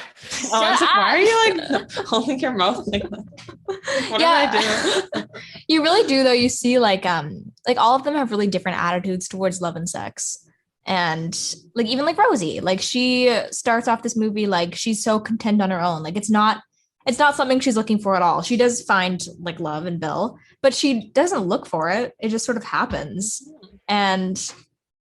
Speaker 3: Oh, I was like, why are you like holding your mouth like that? What did I do?
Speaker 2: You really do, though. You see like all of them have really different attitudes towards love and sex. And like even like Rosie, like she starts off this movie like she's so content on her own. Like it's not something she's looking for at all. She does find like love in Bill, but she doesn't look for it. It just sort of happens. And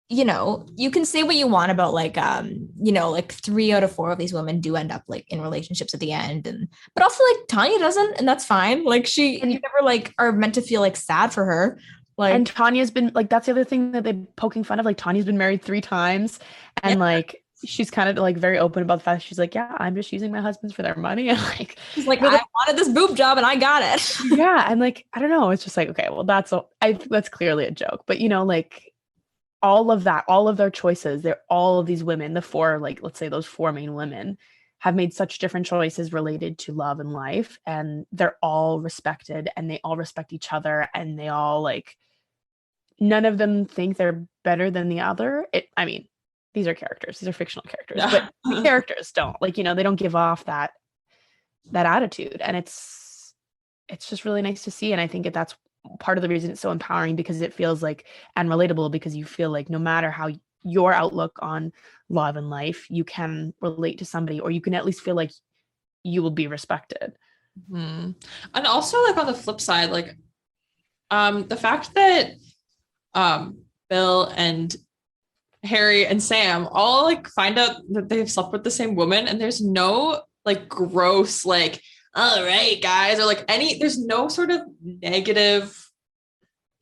Speaker 2: you know, you can say what you want about like you know, like 3 out of 4 of these women do end up like in relationships at the end, and but also like Tanya doesn't, and that's fine. Like you never like are meant to feel like sad for her. Like,
Speaker 1: and Tanya's been like, that's the other thing that they're poking fun of. Like Tanya's been married 3 times, and like she's kind of like very open about the fact she's like, yeah, I'm just using my husbands for their money, and like
Speaker 2: she's like, I wanted this boob job and I got it.
Speaker 1: And like I don't know, it's just like, okay, well that's clearly a joke, but you know, like all of that, all of their choices, all of these women, the 4, like let's say those 4 main women, have made such different choices related to love and life, and they're all respected, and they all respect each other, and they all like, none of them think they're better than the other. I mean, these are characters, these are fictional characters,
Speaker 3: Yeah.
Speaker 1: but the characters don't, like, you know, they don't give off that attitude, and it's just really nice to see. And I think that's part of the reason it's so empowering, because it feels like, and relatable, because you feel like no matter how your outlook on love and life, you can relate to somebody, or you can at least feel like you will be respected.
Speaker 3: And also, like, on the flip side, like, the fact that Bill and Harry and Sam all like find out that they've slept with the same woman, and there's no like gross, like, all right, guys, or like there's no sort of negative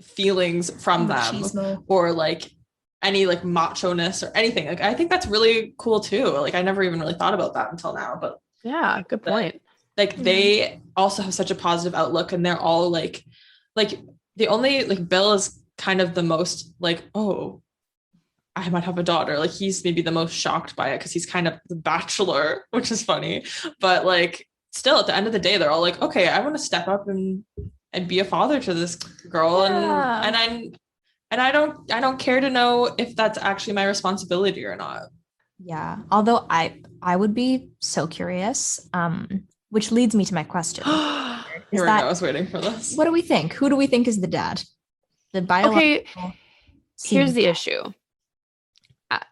Speaker 3: feelings from them, or like any like macho-ness or anything. Like, I think that's really cool too. Like, I never even really thought about that until now, but
Speaker 1: yeah, good point.
Speaker 3: Like, they also have such a positive outlook, and they're all like the only, like, Bill is kind of the most like, oh, I might have a daughter. Like, he's maybe the most shocked by it because he's kind of the bachelor, which is funny. But like, still, at the end of the day, they're all like, okay, I want to step up and be a father to this girl, and I don't care to know if that's actually my responsibility or not.
Speaker 2: Yeah. Although I would be so curious, which leads me to my question.
Speaker 3: Here we go. I was waiting for this.
Speaker 2: What do we think? Who do we think is the dad? The biological.
Speaker 1: Okay, here's the issue.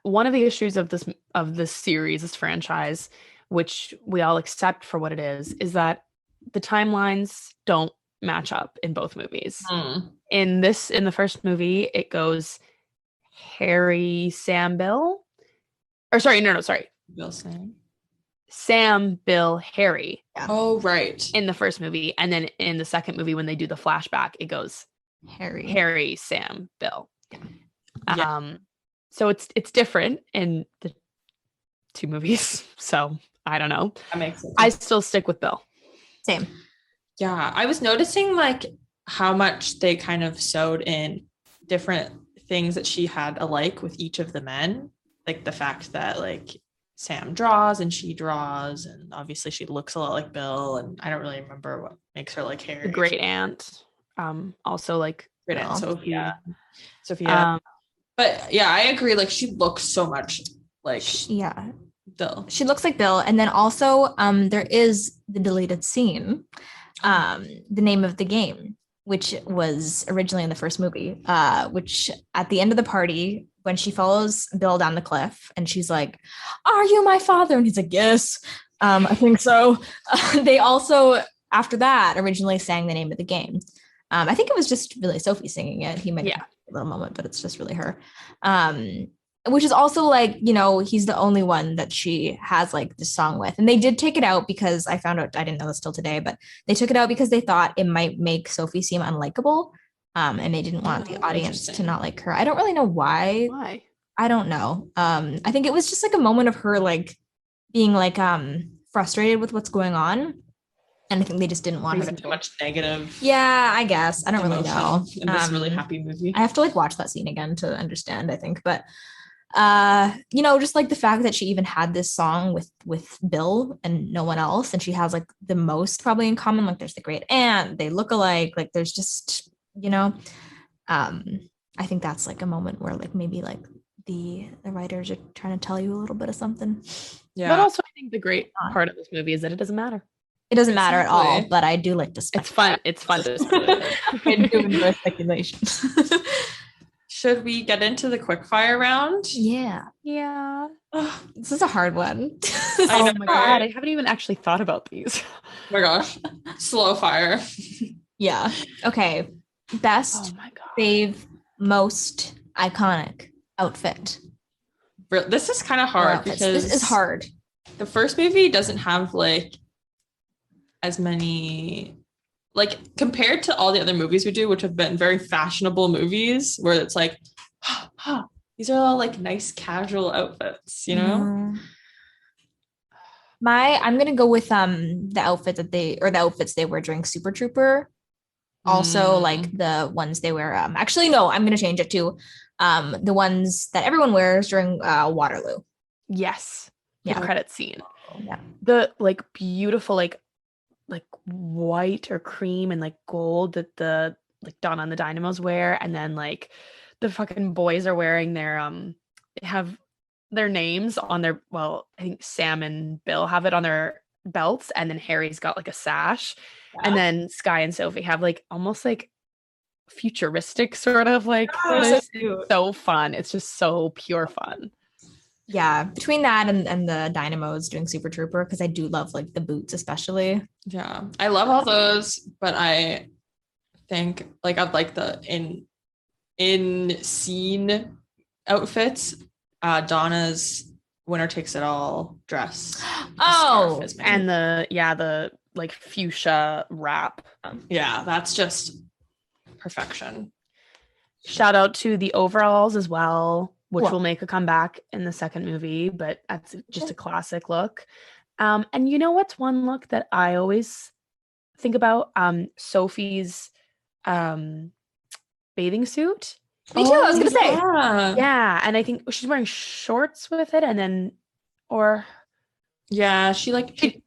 Speaker 1: One of the issues of this series, this franchise, which we all accept for what it is that the timelines don't match up in both movies. In the first movie, it goes Harry, Sam, Bill. Or sorry.
Speaker 3: Bill,
Speaker 1: Sam, Bill, Harry.
Speaker 3: Yeah. Oh, right.
Speaker 1: In the first movie. And then in the second movie, when they do the flashback, it goes Harry, Sam, Bill.
Speaker 3: Yeah.
Speaker 1: So it's different in the two movies. So I don't know.
Speaker 3: That makes sense.
Speaker 1: I still stick with Bill.
Speaker 2: Same.
Speaker 3: Yeah. I was noticing like how much they kind of sewed in different things that she had alike with each of the men. Like the fact that like Sam draws and she draws, and obviously she looks a lot like Bill, and I don't really remember what makes her like Harry.
Speaker 1: The great aunt. Also like
Speaker 3: great aunt Sophia. But yeah, I agree. Like, she looks so much like Bill.
Speaker 2: She looks like Bill. And then also there is the deleted scene, the name of the game, which was originally in the first movie, which at the end of the party, when she follows Bill down the cliff and she's like, "Are you my father?" And he's like, "Yes, I think so." They also, after that, originally sang the name of the game. I think it was just really Sophie singing it. He might have a little moment, but it's just really her. Which is also like, you know, he's the only one that she has like this song with. And they did take it out because I found out, I didn't know this till today, but they took it out because they thought it might make Sophie seem unlikable. And they didn't want the audience to not like her. I don't really know why.
Speaker 1: Why?
Speaker 2: I don't know. I think it was just like a moment of her like being like frustrated with what's going on. And I think they just didn't want her
Speaker 3: too much negative.
Speaker 2: Yeah, I guess. I don't really know.
Speaker 3: In this really happy movie.
Speaker 2: I have to like watch that scene again to understand, I think. But you know, just like the fact that she even had this song with Bill and no one else, and she has like the most probably in common. Like there's the great aunt, they look alike, like there's just, you know, I think that's like a moment where like maybe like the writers are trying to tell you a little bit of something.
Speaker 1: Yeah. But also I think the great part of this movie is that it doesn't matter.
Speaker 2: It doesn't matter at all, but I do like to speculate.
Speaker 1: It's fun to speculate.
Speaker 2: I do enjoy speculation.
Speaker 3: Should we get into the quickfire round?
Speaker 2: Yeah. This is a hard one.
Speaker 1: Oh my god, I haven't even actually thought about these.
Speaker 3: Oh my gosh. Slow fire.
Speaker 2: Yeah. Okay. Best, fave, most iconic outfit.
Speaker 3: This is kind of hard because
Speaker 2: this is hard.
Speaker 3: The first movie doesn't have like as many, like, compared to all the other movies we do, which have been very fashionable movies where it's like, these are all like nice casual outfits, you know?
Speaker 2: I'm gonna go with the outfit the outfits they wear during Super Trooper. Also like the ones they wear, actually no, I'm gonna change it to the ones that everyone wears during Waterloo.
Speaker 1: Yes. The credit scene.
Speaker 2: Yeah.
Speaker 1: The like beautiful like white or cream and like gold that the like Donna and the Dynamos wear, and then like the fucking boys are wearing their they have their names on their, well, I think Sam and Bill have it on their belts, and then Harry's got like a sash, and then Sky and Sophie have like almost like futuristic sort of like this. It's so fun. It's just so pure fun.
Speaker 2: Yeah, between that and the Dynamos doing Super Trooper, because I do love like the boots especially.
Speaker 3: Yeah, I love all those, but I think like I'd like the in scene outfits. Donna's Winner Takes It All dress.
Speaker 2: Oh,
Speaker 1: and the like fuchsia wrap.
Speaker 3: Yeah, that's just perfection.
Speaker 1: Shout out to the overalls as well, which will make a comeback in the second movie, but that's just a classic look. And you know what's one look that I always think about? Sophie's bathing suit.
Speaker 2: Me too. I was gonna say.
Speaker 1: Yeah, and I think she's wearing shorts with it, and then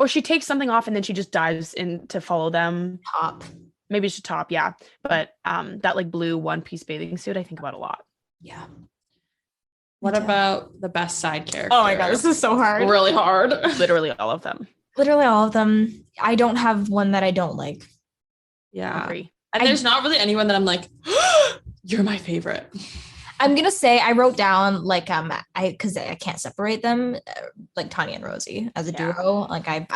Speaker 1: she takes something off and then she just dives in to follow them.
Speaker 2: Top.
Speaker 1: Maybe it's a top, yeah. But that like blue one-piece bathing suit, I think about a lot.
Speaker 2: Yeah.
Speaker 3: What about the best side character?
Speaker 2: Oh my god, this is so hard.
Speaker 3: Really hard.
Speaker 1: Literally all of them.
Speaker 2: I don't have one that I don't like.
Speaker 3: Yeah. Agree. And there's not really anyone that I'm like, you're my favorite.
Speaker 2: I'm gonna say I wrote down like because I can't separate them, like Tanya and Rosie as a duo. Like I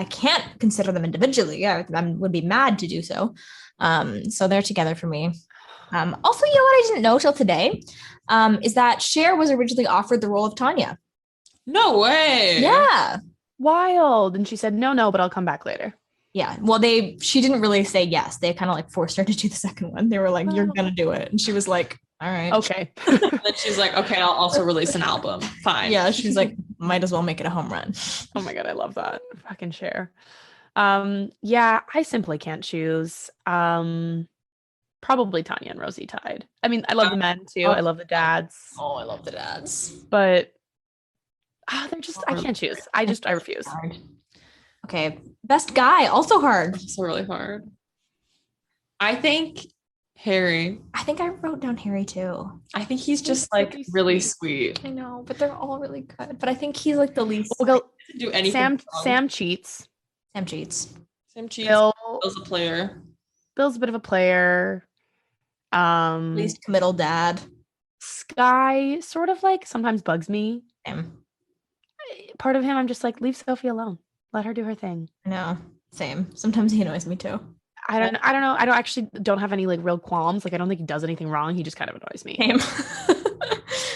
Speaker 2: can't consider them individually. I would be mad to do so. So they're together for me. Also, you know what I didn't know till today, is that Cher was originally offered the role of Tanya.
Speaker 3: No way.
Speaker 2: Yeah.
Speaker 1: Wild. And she said, no, but I'll come back later.
Speaker 2: Yeah. Well, she didn't really say yes. They kind of like forced her to do the second one. They were like, you're going to do it. And she was like, all right.
Speaker 1: Okay.
Speaker 3: And then she's like, okay, I'll also release an album. Fine.
Speaker 2: Yeah. She's like, might as well make it a home run.
Speaker 1: Oh my God. I love that. Fucking Cher. Yeah, I simply can't choose. Probably Tanya and Rosie tied. I mean, I love the men too. I love the dads.
Speaker 2: Oh, I love the dads.
Speaker 1: But they're just, I can't choose. I refuse.
Speaker 2: Okay. Best guy, also hard.
Speaker 3: Also really hard. I think Harry.
Speaker 2: I think I wrote down Harry too.
Speaker 3: I think he's just like really sweet.
Speaker 2: I know, but they're all really good. But I think he's like the least.
Speaker 1: We'll go,
Speaker 3: do anything.
Speaker 1: Sam cheats.
Speaker 2: Sam cheats.
Speaker 3: Bill's a player.
Speaker 1: Bill's a bit of a player.
Speaker 2: Least committal dad.
Speaker 1: Sky sort of like sometimes bugs me.
Speaker 2: Same.
Speaker 1: Part of him, I'm just like, leave Sophie alone. Let her do her thing.
Speaker 2: I know. Same. Sometimes he annoys me too.
Speaker 1: I don't know. I don't have any like real qualms. Like I don't think he does anything wrong. He just kind of annoys me.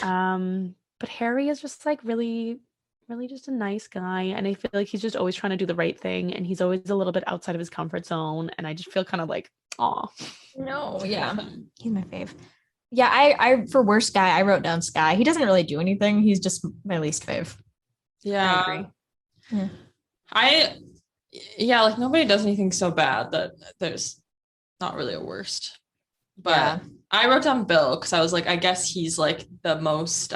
Speaker 2: Same.
Speaker 1: But Harry is just like really, really just a nice guy. And I feel like he's just always trying to do the right thing. And he's always a little bit outside of his comfort zone. And I just feel kind of like, aw.
Speaker 2: No, yeah. He's my fave. Yeah, I for worst guy, I wrote down Sky. He doesn't really do anything. He's just my least fave.
Speaker 3: Yeah.
Speaker 2: I agree.
Speaker 3: Yeah. Like nobody does anything so bad that there's not really a worst. But I wrote down Bill because I was like, I guess he's like the most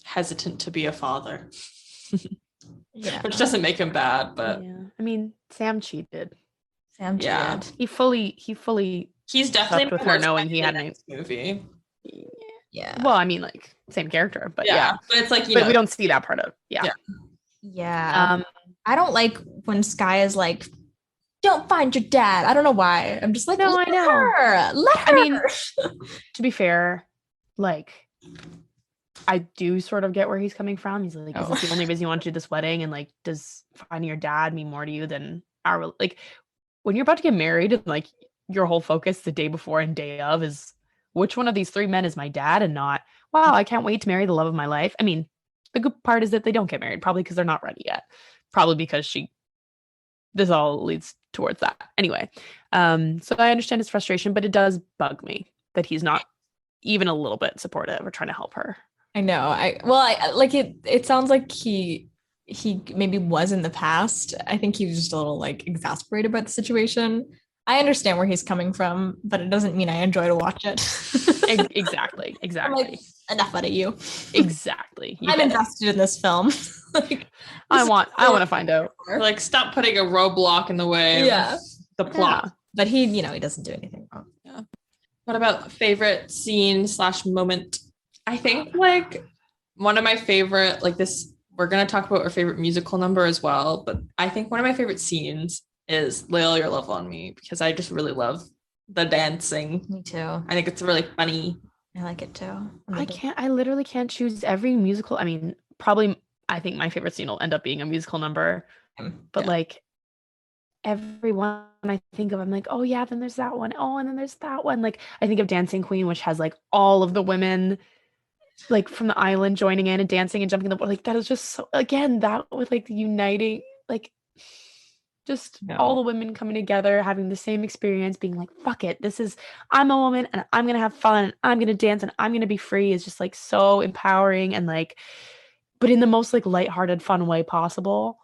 Speaker 3: hesitant to be a father. Which doesn't make him bad, but
Speaker 1: I mean, Sam cheated. He fully
Speaker 3: he's definitely
Speaker 1: with her knowing he had a
Speaker 3: movie.
Speaker 2: Yeah.
Speaker 1: Well, I mean, like same character, but
Speaker 3: but it's like
Speaker 1: we don't see that part of
Speaker 2: Yeah. I don't like when Sky is like, don't find your dad. I don't know why. I'm just like, no, I know. Let her.
Speaker 1: I mean, to be fair, like I do sort of get where he's coming from. He's like, is this the only reason you want to do this wedding? And like, does finding your dad mean more to you than our like? When you're about to get married and like your whole focus the day before and day of is which one of these three men is my dad and not, wow, I can't wait to marry the love of my life. I mean, the good part is that they don't get married, probably because they're not ready yet. Probably because this all leads towards that. Anyway, so I understand his frustration, but it does bug me that he's not even a little bit supportive or trying to help her.
Speaker 2: I know. I like it. It sounds like he maybe was in the past. I think he was just a little like exasperated by the situation. I understand where he's coming from, but it doesn't mean I enjoy to watch it.
Speaker 1: Exactly.
Speaker 2: I'm like, enough out of you.
Speaker 1: Exactly.
Speaker 2: I'm invested in this film.
Speaker 1: Like, I want to find out.
Speaker 3: Like, stop putting a roadblock in the way of the plot.
Speaker 2: Yeah. But he doesn't do anything wrong.
Speaker 3: Yeah. What about favorite scene / moment? I think like one of my favorite, like this, we're going to talk about our favorite musical number as well, but I think one of my favorite scenes is Lay All Your Love on Me, because I just really love the dancing.
Speaker 2: Me too.
Speaker 3: I think it's really funny.
Speaker 2: I like it too.
Speaker 1: I literally can't choose every musical. I mean, probably I think my favorite scene will end up being a musical number, but like every one I think of, I'm like, oh yeah, then there's that one. Oh, and then there's that one. Like I think of Dancing Queen, which has like all of the women like from the island joining in and dancing and jumping the like that is just so, again, that with like uniting, like just all the women coming together, having the same experience, being like, fuck it, I'm a woman and I'm gonna have fun and I'm gonna dance and I'm gonna be free is just like so empowering and like, but in the most like lighthearted, fun way possible.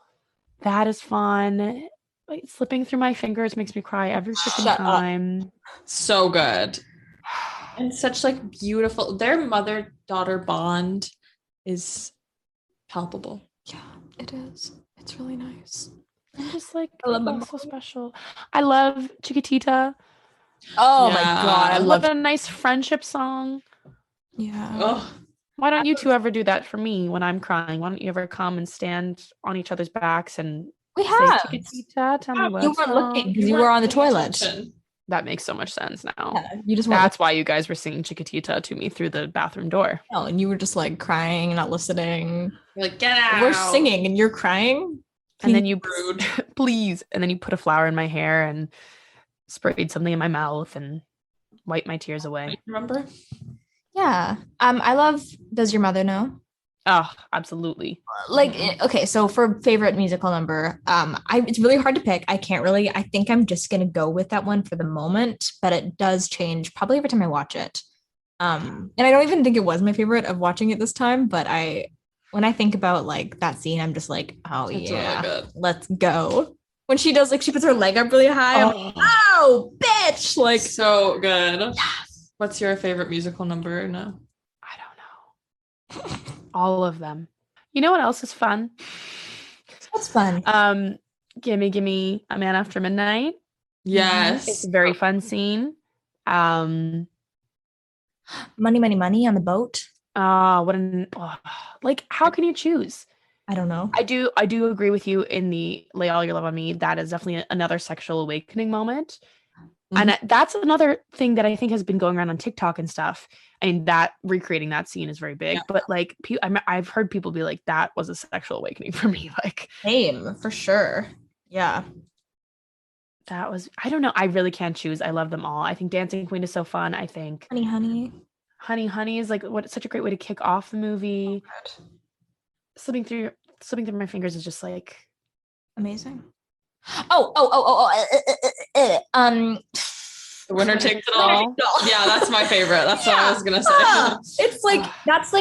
Speaker 1: That is fun. Like, slipping through my fingers makes me cry every freaking time.
Speaker 3: So good. And such like beautiful, their mother-daughter bond is palpable.
Speaker 2: Yeah, it is. It's really nice.
Speaker 1: I'm just like, I love them so special. I love Chiquitita.
Speaker 2: Oh my God.
Speaker 1: I love a nice friendship song.
Speaker 2: Yeah.
Speaker 3: Oh.
Speaker 1: Why don't you two ever do that for me when I'm crying? Why don't you ever come and stand on each other's backs and
Speaker 2: we have
Speaker 1: Chiquitita? Tell me what
Speaker 2: you weren't looking because you were on the toilet.
Speaker 1: That makes so much sense now.
Speaker 2: Yeah, you just
Speaker 1: that's why you guys were singing Chiquitita to me through the bathroom door.
Speaker 2: Oh, and you were just like crying and not listening.
Speaker 3: You're like, get out.
Speaker 2: We're singing and you're crying.
Speaker 1: And then you please, and then you put a flower in my hair and sprayed something in my mouth and wiped my tears away.
Speaker 3: Remember?
Speaker 2: Yeah. I love Does Your Mother Know?
Speaker 1: Oh, absolutely.
Speaker 2: Like, okay, so for favorite musical number, it's really hard to pick. I think I'm just gonna go with that one for the moment, but it does change probably every time I watch it. And I don't even think it was my favorite of watching it this time, but when I think about like that scene, I'm just like, oh it's yeah, really let's go. When she does, like, she puts her leg up really high. I'm like, oh, bitch! Like,
Speaker 3: so good. Yes. What's your favorite musical number? No,
Speaker 1: I don't know. All of them. You know what else is fun?
Speaker 2: What's fun?
Speaker 1: Gimme A Man After Midnight.
Speaker 3: Yes.
Speaker 1: It's a very fun scene.
Speaker 2: Money, money, money on the boat.
Speaker 1: Like, how can you choose?
Speaker 2: I don't know.
Speaker 1: I do agree with you in the Lay All Your Love on Me. That is definitely another sexual awakening moment. Mm-hmm. And that's another thing that I think has been going around on TikTok and stuff. I mean, that recreating that scene is very big, but like I've heard people be like, that was a sexual awakening for me. Like,
Speaker 2: same, for sure. Yeah.
Speaker 1: That was, I don't know. I really can't choose. I love them all. I think Dancing Queen is so fun. I think Honey, Honey is like such a great way to kick off the movie. Oh, slipping through my fingers is just like
Speaker 2: amazing.
Speaker 3: The winner takes it all. Yeah, that's my favorite. That's what I was gonna say.
Speaker 2: It's like that's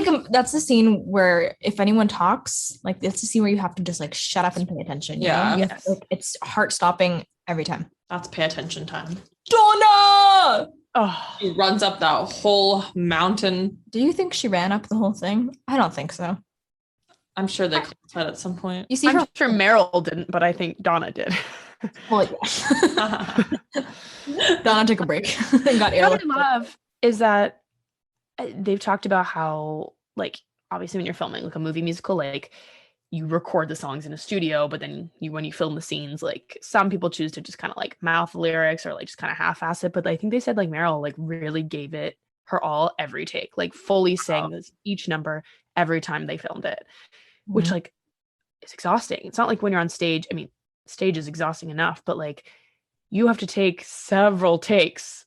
Speaker 2: the scene where if anyone talks, like it's the scene where you have to just like shut up and pay attention.
Speaker 3: Yeah,
Speaker 2: yes. Like, it's heart stopping every time.
Speaker 3: That's pay attention time.
Speaker 2: Donna.
Speaker 1: Oh,
Speaker 3: she runs up that whole mountain.
Speaker 2: Do you think she ran up the whole thing? I don't think so.
Speaker 3: I'm sure they said at some point.
Speaker 1: You see, I'm sure Meryl didn't, but I think Donna did.
Speaker 2: Well, yeah. Donna took a break and got air.
Speaker 1: What I love is that they've talked about how, like, obviously when you're filming like a movie musical, like you record the songs in a studio, but then when you film the scenes, like some people choose to just kind of like mouth lyrics or like just kind of half-ass it. But I think they said like Meryl like really gave it her all every take, like fully sang each number every time they filmed it, which like is exhausting. It's not like when you're on stage. I mean, stage is exhausting enough, but like you have to take several takes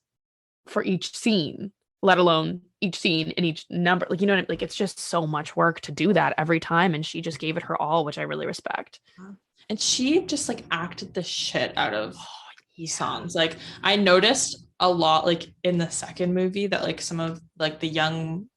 Speaker 1: for each scene, let alone each scene and each number. Like, you know what I mean? Like, it's just so much work to do that every time. And she just gave it her all, which I really respect.
Speaker 3: And she just like acted the shit out of these songs. Like, I noticed a lot, like in the second movie, that like some of like the young,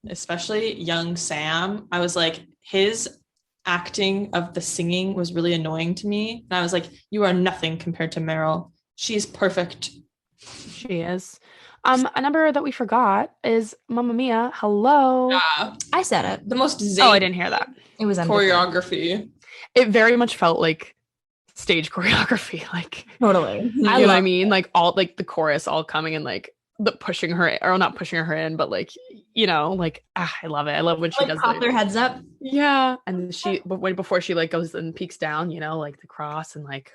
Speaker 3: especially young Sam, I was like, his acting of the singing was really annoying to me. And I was like, you are nothing compared to Meryl. She's perfect.
Speaker 1: She is. A number that we forgot is Mamma Mia. Hello.
Speaker 3: Yeah.
Speaker 2: I said it.
Speaker 3: The most
Speaker 1: I didn't hear that.
Speaker 2: It was
Speaker 3: choreography.
Speaker 1: It very much felt like stage choreography. Like
Speaker 2: totally.
Speaker 1: You know what I mean? Like all like the chorus all coming and like the pushing her, or not pushing her in, but like, you know, like, I love it. I love when she
Speaker 2: Like
Speaker 1: does
Speaker 2: pop their heads up.
Speaker 1: yeah. And but when before she like goes and peeks down, you know, like the cross and like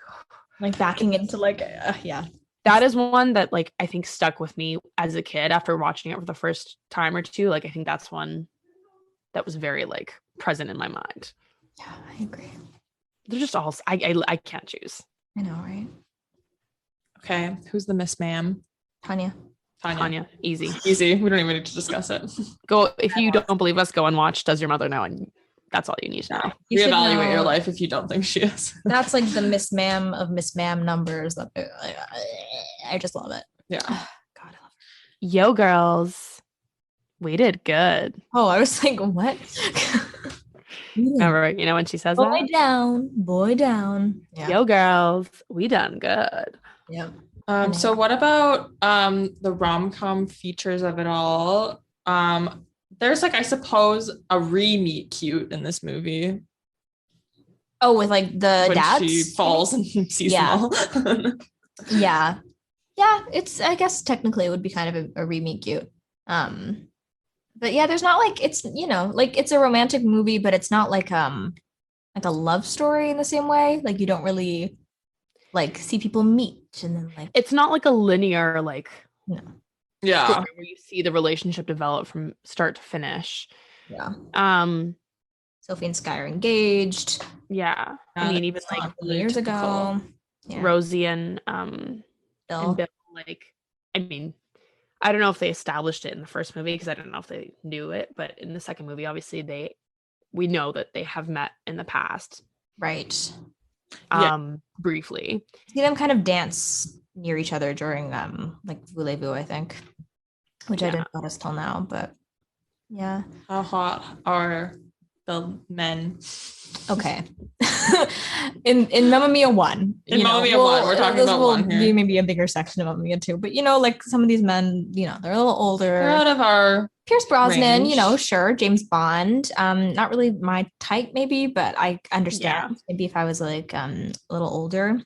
Speaker 2: backing into like, yeah.
Speaker 1: That is one that like I think stuck with me as a kid after watching it for the first time or two. Like I think that's one that was very like present in my mind.
Speaker 2: Yeah, I agree.
Speaker 1: They're just all I can't choose.
Speaker 2: I know, right?
Speaker 3: Okay, who's the Miss Ma'am?
Speaker 2: Tanya.
Speaker 1: Easy.
Speaker 3: We don't even need to discuss it.
Speaker 1: Go if you don't believe us, go and watch Does Your Mother Know? And that's all you need to know.
Speaker 2: You should
Speaker 3: Reevaluate
Speaker 2: know,
Speaker 3: your life if you don't think she is.
Speaker 2: That's like the Miss Ma'am of Miss Ma'am numbers. I just love it.
Speaker 3: Yeah.
Speaker 2: God, I love it.
Speaker 1: Yo, girls, we did good.
Speaker 2: Oh, I was like, what?
Speaker 1: Remember, you know when she says
Speaker 2: boy
Speaker 1: that?
Speaker 2: Boy down. Yeah.
Speaker 1: Yo, girls, we done good.
Speaker 2: Yeah.
Speaker 3: So what about the rom-com features of it all? There's like, I suppose, a re-meet cute in this movie.
Speaker 2: Oh, with like the
Speaker 3: when
Speaker 2: dads?
Speaker 3: She falls and sees them all.
Speaker 2: Yeah. Yeah, it's, I guess technically it would be kind of a re-meet cute. But yeah, there's not like, it's, you know, like it's a romantic movie, but it's not like a love story in the same way. Like you don't really like see people meet and then like
Speaker 1: it's not like a linear like
Speaker 2: no.
Speaker 3: Yeah,
Speaker 1: where you see the relationship develop from start to finish.
Speaker 2: Yeah.
Speaker 1: Sophie
Speaker 2: and Sky are engaged.
Speaker 1: Yeah. I mean, even like
Speaker 2: years ago.
Speaker 1: Yeah. Rosie and Bill, like, I mean, I don't know if they established it in the first movie because I don't know if they knew it, but in the second movie, obviously we know that they have met in the past.
Speaker 2: Right.
Speaker 1: Briefly.
Speaker 2: See them kind of dance near each other during like Voulez-Vous, I think. Which I didn't notice till now, but yeah.
Speaker 3: How hot are the men?
Speaker 2: Okay. in Mamma Mia 1.
Speaker 3: In Mamma Mia 1, we're talking about one here.
Speaker 2: Maybe a bigger section of Mamma Mia 2. But you know, like some of these men, you know, they're a little older.
Speaker 3: They're out of our
Speaker 2: Pierce Brosnan,
Speaker 3: range.
Speaker 2: You know, sure. James Bond. Not really my type, maybe, but I understand. Yeah. Maybe if I was like a little older.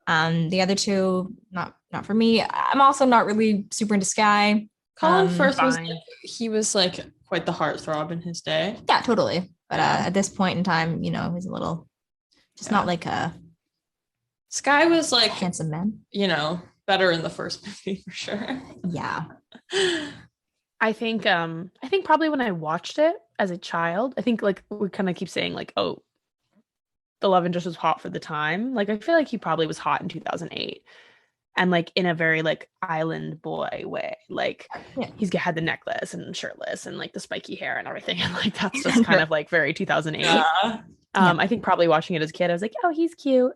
Speaker 2: The other two, not for me. I'm also not really super into Sky.
Speaker 3: Colin Firth he was like quite the heartthrob in his day.
Speaker 2: Yeah, totally. But at this point in time, you know, he's a little just not like a
Speaker 3: Sky was like
Speaker 2: handsome man.
Speaker 3: You know, better in the first movie for sure.
Speaker 2: Yeah.
Speaker 1: I think probably when I watched it as a child, I think like we kind of keep saying like, oh, the love interest was hot for the time. Like I feel like he probably was hot in 2008. And like in a very like island boy way, like he's had the necklace and shirtless and like the spiky hair and everything, and like that's just kind of like very 2008. Yeah. I think probably watching it as a kid, I was like, oh, he's cute.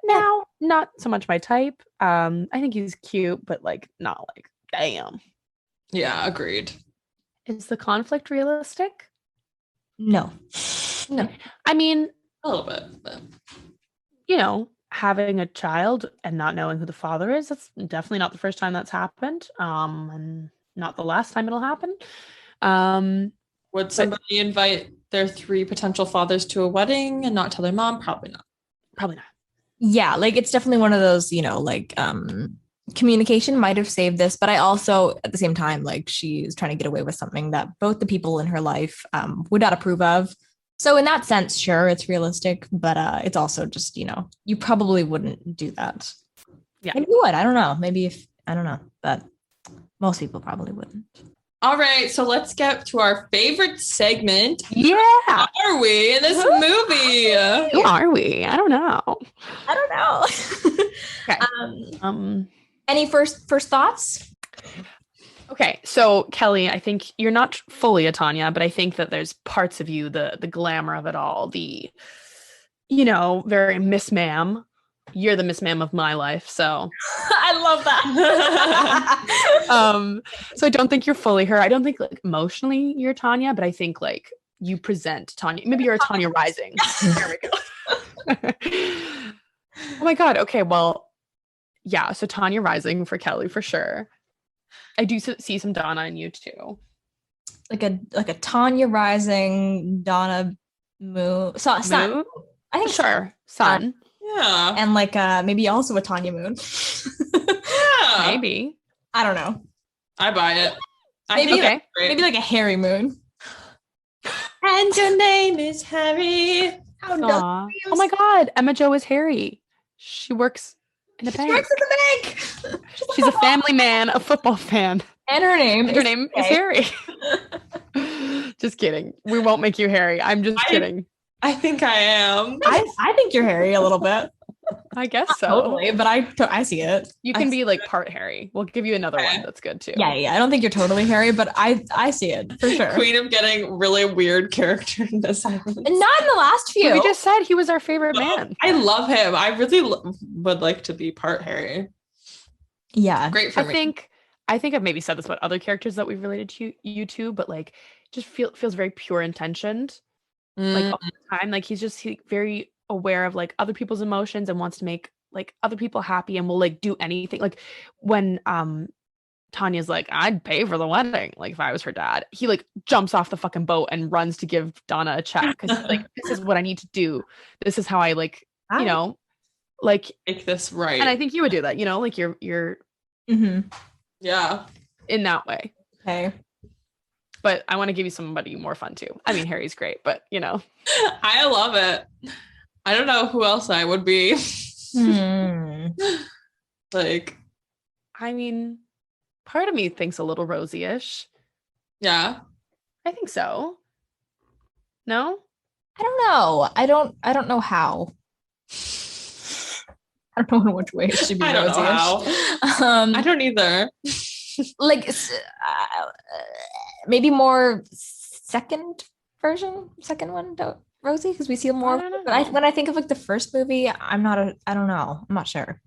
Speaker 1: Now, not so much my type. I think he's cute, but like not like damn.
Speaker 3: Yeah, agreed.
Speaker 1: Is the conflict realistic?
Speaker 2: No.
Speaker 1: I mean,
Speaker 3: a little bit, but
Speaker 1: you know. Having a child and not knowing who the father is, that's definitely not the first time that's happened, and not the last time it'll happen.
Speaker 3: Would somebody invite their 3 potential fathers to a wedding and not tell their mom? Probably not.
Speaker 2: Yeah, like it's definitely one of those, you know, like communication might have saved this, but I also at the same time, like she's trying to get away with something that both the people in her life would not approve of. So in that sense, sure, it's realistic, but it's also just, you know, you probably wouldn't do that.
Speaker 1: Yeah.
Speaker 2: Maybe you would. I don't know. Maybe I don't know, but most people probably wouldn't.
Speaker 3: All right. So let's get to our favorite segment.
Speaker 1: Yeah.
Speaker 3: Who are we in this movie?
Speaker 1: Who are we? I don't know.
Speaker 2: Okay. Any first thoughts?
Speaker 1: Okay, so Kelly, I think you're not fully a Tanya, but I think that there's parts of you, the glamour of it all, the, you know, very Miss Ma'am. You're the Miss Ma'am of my life, so
Speaker 2: I love that.
Speaker 1: So I don't think you're fully her. I don't think like emotionally you're Tanya, but I think like you present Tanya. Maybe you're a Tanya Rising. There we go. Oh my God. Okay, well, yeah. So Tanya Rising for Kelly for sure. I do see some Donna in you too.
Speaker 2: Like a Tanya Rising, Donna Moon. Sun. I think
Speaker 1: sure. Sun.
Speaker 3: Yeah.
Speaker 2: And like maybe also a Tanya Moon.
Speaker 3: Yeah.
Speaker 1: Maybe.
Speaker 2: I don't know.
Speaker 3: I buy it.
Speaker 2: Maybe like a Harry Moon. And your name is Harry. How
Speaker 1: Aw. Oh my God, Emma Jo is Harry. She works in a bank.
Speaker 2: She works at the bank.
Speaker 1: She's a family man, a football fan.
Speaker 2: And her name
Speaker 1: is Harry. Just kidding. We won't make you Harry. I'm just kidding.
Speaker 3: I think I am.
Speaker 2: I think you're Harry a little bit.
Speaker 1: I guess so.
Speaker 2: Totally, but I see it.
Speaker 1: You can be like part Harry. We'll give you another one that's good too.
Speaker 2: Yeah. I don't think you're totally Harry, but I see it for sure.
Speaker 3: Queen of getting really weird character in this island.
Speaker 2: Not in the last few.
Speaker 1: We just said he was our favorite man.
Speaker 3: I love him. I really would like to be part Harry.
Speaker 2: Yeah.
Speaker 3: Great for me.
Speaker 1: I think I've maybe said this about other characters that we've related to you two, but like just feels very pure intentioned. Like all the time. Like he's very aware of like other people's emotions and wants to make like other people happy and will like do anything. Like when Tanya's like, I'd pay for the wedding, like if I was her dad, he like jumps off the fucking boat and runs to give Donna a check because he's like, this is what I need to do. This is how I like, you know, like
Speaker 3: make this right.
Speaker 1: And I think you would do that, you know, like you're
Speaker 3: yeah,
Speaker 1: in that way.
Speaker 2: Okay.
Speaker 1: But I want to give you somebody more fun too. I mean, Harry's great, but you know.
Speaker 3: I love it. I don't know who else I would be. Like,
Speaker 1: I mean, part of me thinks a little Rosie-ish.
Speaker 3: Yeah.
Speaker 1: I think so. No?
Speaker 2: I don't know. I don't know how. I don't know in which way it should be
Speaker 3: I don't
Speaker 2: Rosie-ish.
Speaker 3: know how. I don't either.
Speaker 2: Like maybe more second one Rosie, because we see more. But when I think of like the first movie, I don't know. I'm not sure.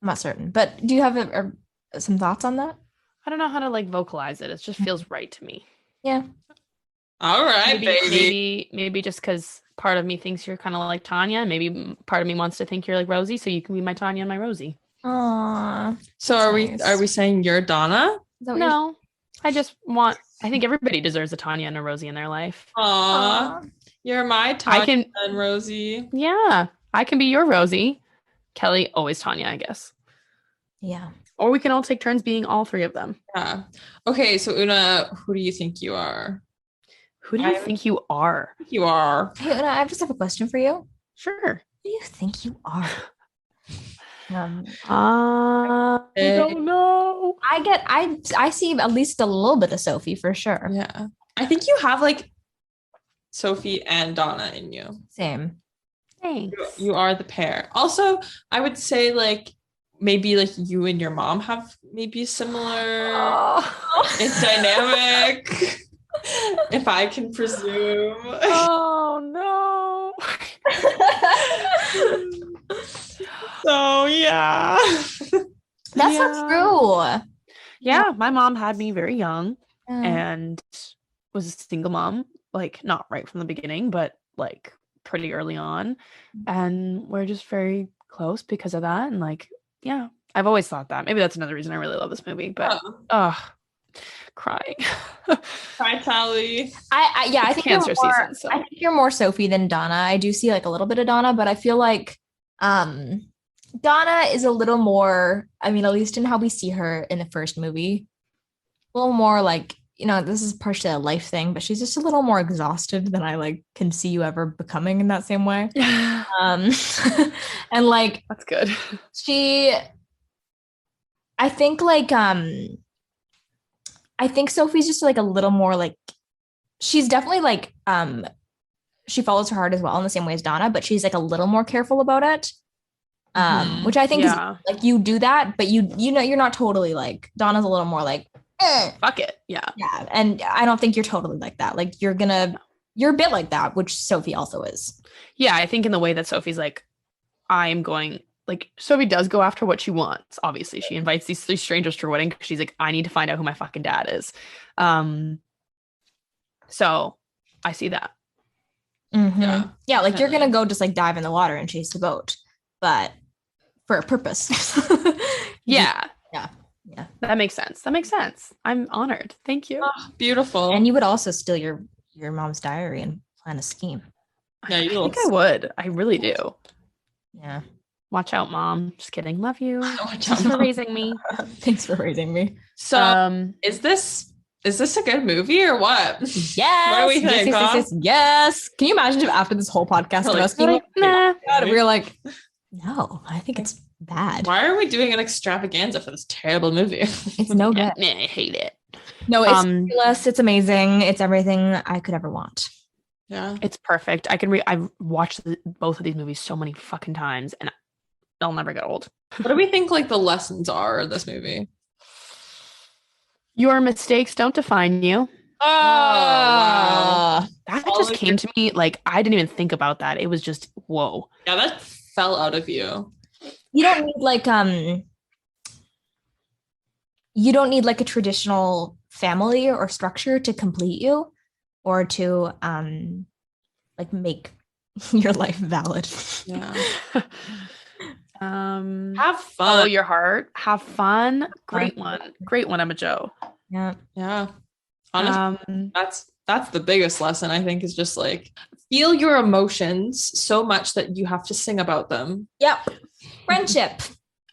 Speaker 2: I'm not certain. But do you have some thoughts on that?
Speaker 1: I don't know how to like vocalize it. It just feels right to me.
Speaker 2: Yeah.
Speaker 3: All right,
Speaker 1: maybe just because part of me thinks you're kind of like Tanya, and maybe part of me wants to think you're like Rosie, so you can be my Tanya and my Rosie.
Speaker 2: Aww.
Speaker 3: So are we saying you're Donna?
Speaker 1: No, I think everybody deserves a Tanya and a Rosie in their life.
Speaker 3: Aww. You're my Tanya and Rosie.
Speaker 1: Yeah, I can be your Rosie. Kelly, always Tanya, I guess.
Speaker 2: Yeah.
Speaker 1: Or we can all take turns being all three of them.
Speaker 3: Yeah. Okay, so Una, who do you think you are?
Speaker 1: Who do you think you are?
Speaker 3: You are.
Speaker 2: Hey, Una, I just have a question for you.
Speaker 1: Sure.
Speaker 2: Who do you think you are?
Speaker 1: I don't know.
Speaker 2: I see at least a little bit of Sophie for sure.
Speaker 3: Yeah. I think you have like Sophie and Donna in you.
Speaker 2: Same.
Speaker 1: Thanks.
Speaker 3: You are the pair. Also, I would say like maybe like you and your mom have maybe similar it's dynamic. If I can presume.
Speaker 1: Oh no.
Speaker 3: So yeah.
Speaker 2: That's not true.
Speaker 1: Yeah, my mom had me very young and was a single mom, like not right from the beginning, but like pretty early on. And we're just very close because of that. And like, yeah, I've always thought that. Maybe that's another reason I really love this movie. But crying.
Speaker 3: Cry Tally.
Speaker 2: I think
Speaker 1: cancer season. So
Speaker 2: I think you're more Sophie than Donna. I do see like a little bit of Donna, but I feel like Donna is a little more, I mean, at least in how we see her in the first movie, a little more like, you know, this is partially a life thing, but she's just a little more exhausted than I like can see you ever becoming in that same way. And like
Speaker 1: that's good.
Speaker 2: I think like I think Sophie's just like a little more like, she's definitely like she follows her heart as well in the same way as Donna, but she's like a little more careful about it. Which I think is like, you do that, but you know, you're not totally like, Donna's a little more like,
Speaker 1: fuck it. Yeah.
Speaker 2: And I don't think you're totally like that. Like you're a bit like that, which Sophie also is.
Speaker 1: Yeah. I think in the way that Sophie's like, like Sophie does go after what she wants. Obviously she invites these 3 strangers to her wedding because she's like, I need to find out who my fucking dad is. So I see that.
Speaker 2: Mm-hmm. Yeah. Like you're going to go just like dive in the water and chase the boat, but for a purpose.
Speaker 1: Yeah.
Speaker 2: That
Speaker 1: makes sense. I'm honored. Thank you.
Speaker 3: Oh, beautiful.
Speaker 2: And you would also steal your mom's diary and plan a scheme.
Speaker 3: Yeah,
Speaker 1: I think I would. I really do.
Speaker 2: Yeah.
Speaker 1: Watch out, Mom. Just kidding. Love you.
Speaker 3: Watch
Speaker 1: Thanks
Speaker 3: out,
Speaker 1: for
Speaker 3: Mom.
Speaker 1: raising me.
Speaker 2: Thanks for raising me.
Speaker 3: So is this a good movie or what?
Speaker 2: Yes.
Speaker 3: What do we think?
Speaker 2: Yes. Can you imagine if after this whole podcast of us being like,
Speaker 1: nah.
Speaker 2: God, we're like, no, I think it's bad.
Speaker 3: Why are we doing an extravaganza for this terrible movie?
Speaker 2: It's no good.
Speaker 1: I hate it.
Speaker 2: No, it's fabulous. It's amazing. It's everything I could ever want.
Speaker 3: Yeah,
Speaker 1: it's perfect. I've watched both of these movies so many fucking times, and they'll never get old.
Speaker 3: What do we think like the lessons are of this movie?
Speaker 1: Your mistakes don't define you.
Speaker 3: Oh, wow.
Speaker 1: That just came to me like I didn't even think about that. It was just whoa.
Speaker 3: Yeah, that fell out of you.
Speaker 2: You don't need like a traditional family or structure to complete you or to like make your life valid.
Speaker 3: Yeah.
Speaker 1: Have fun. Follow your heart. Have fun. Great one, Emma Jo.
Speaker 2: Yeah.
Speaker 3: Honestly, that's the biggest lesson, I think, is just like feel your emotions so much that you have to sing about them.
Speaker 2: Yep. Friendship.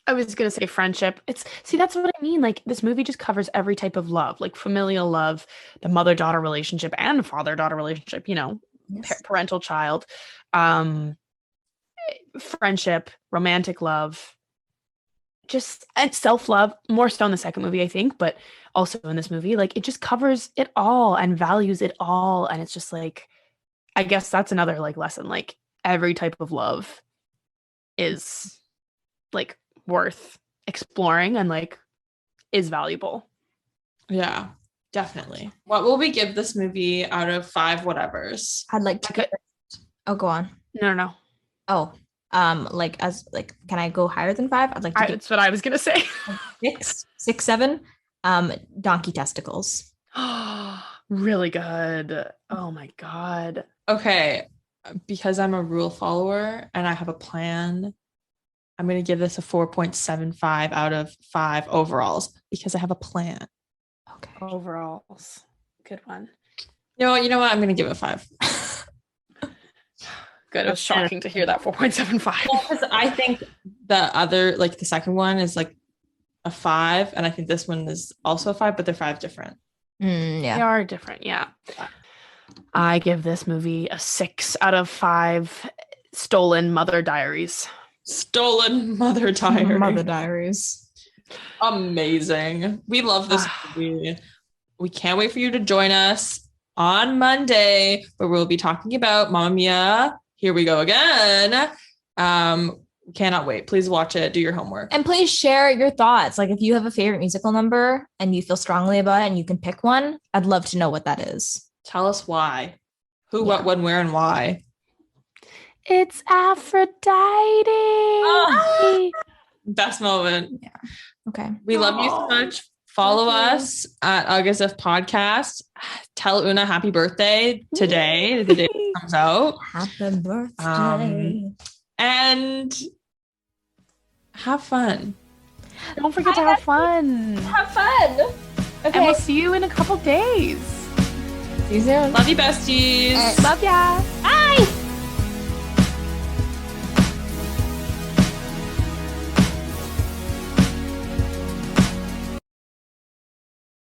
Speaker 1: I was going to say friendship. That's what I mean. Like this movie just covers every type of love, like familial love, the mother-daughter relationship and father-daughter relationship, yes. Parental child, friendship, romantic love, and self-love, more so in the second movie, I think, but also in this movie, like it just covers it all and values it all. And it's just like, I guess that's another like lesson, like every type of love is like worth exploring and like is valuable.
Speaker 3: Yeah, definitely. What will we give this movie out of 5 whatevers?
Speaker 2: I'd like to go on.
Speaker 1: No.
Speaker 2: Oh, can I go higher than 5? I'd like to
Speaker 1: that's what I was gonna say.
Speaker 2: 6, 7. Donkey testicles.
Speaker 1: Really good. Oh my God.
Speaker 3: Okay, because I'm a rule follower and I have a plan, I'm going to give this a 4.75 out of 5 overalls because I have a plan.
Speaker 1: Okay. Overalls. Good one.
Speaker 3: You know what? I'm going to give it 5.
Speaker 1: Good. It was shocking to hear that 4.75.
Speaker 3: Well, because I think the other, like the second one is like a 5. And I think this one is also a 5, but they're 5 different.
Speaker 2: Yeah.
Speaker 1: They are different. Yeah. I give this movie a 6 out of 5 stolen mother diaries.
Speaker 3: Stolen Mother Diaries.
Speaker 2: Mother Diaries.
Speaker 3: Amazing. We love this movie. We can't wait for you to join us on Monday, where we'll be talking about Mamma Mia. Here we go again. Cannot wait. Please watch it. Do your homework.
Speaker 2: And please share your thoughts. Like if you have a favorite musical number and you feel strongly about it and you can pick one, I'd love to know what that is.
Speaker 3: Tell us why. Who, what, when, where, and why.
Speaker 1: It's Aphrodite.
Speaker 3: Oh, best moment.
Speaker 2: Yeah. Okay.
Speaker 3: We love you so much. Follow us at ughasifpodcast. Tell Una happy birthday today, the day it comes out.
Speaker 2: Happy birthday.
Speaker 3: And have fun.
Speaker 1: Don't forget to have fun.
Speaker 2: Have fun. Okay.
Speaker 1: And we'll see you in a couple days.
Speaker 2: See you soon.
Speaker 3: Love you, besties.
Speaker 1: Love ya.
Speaker 2: Bye.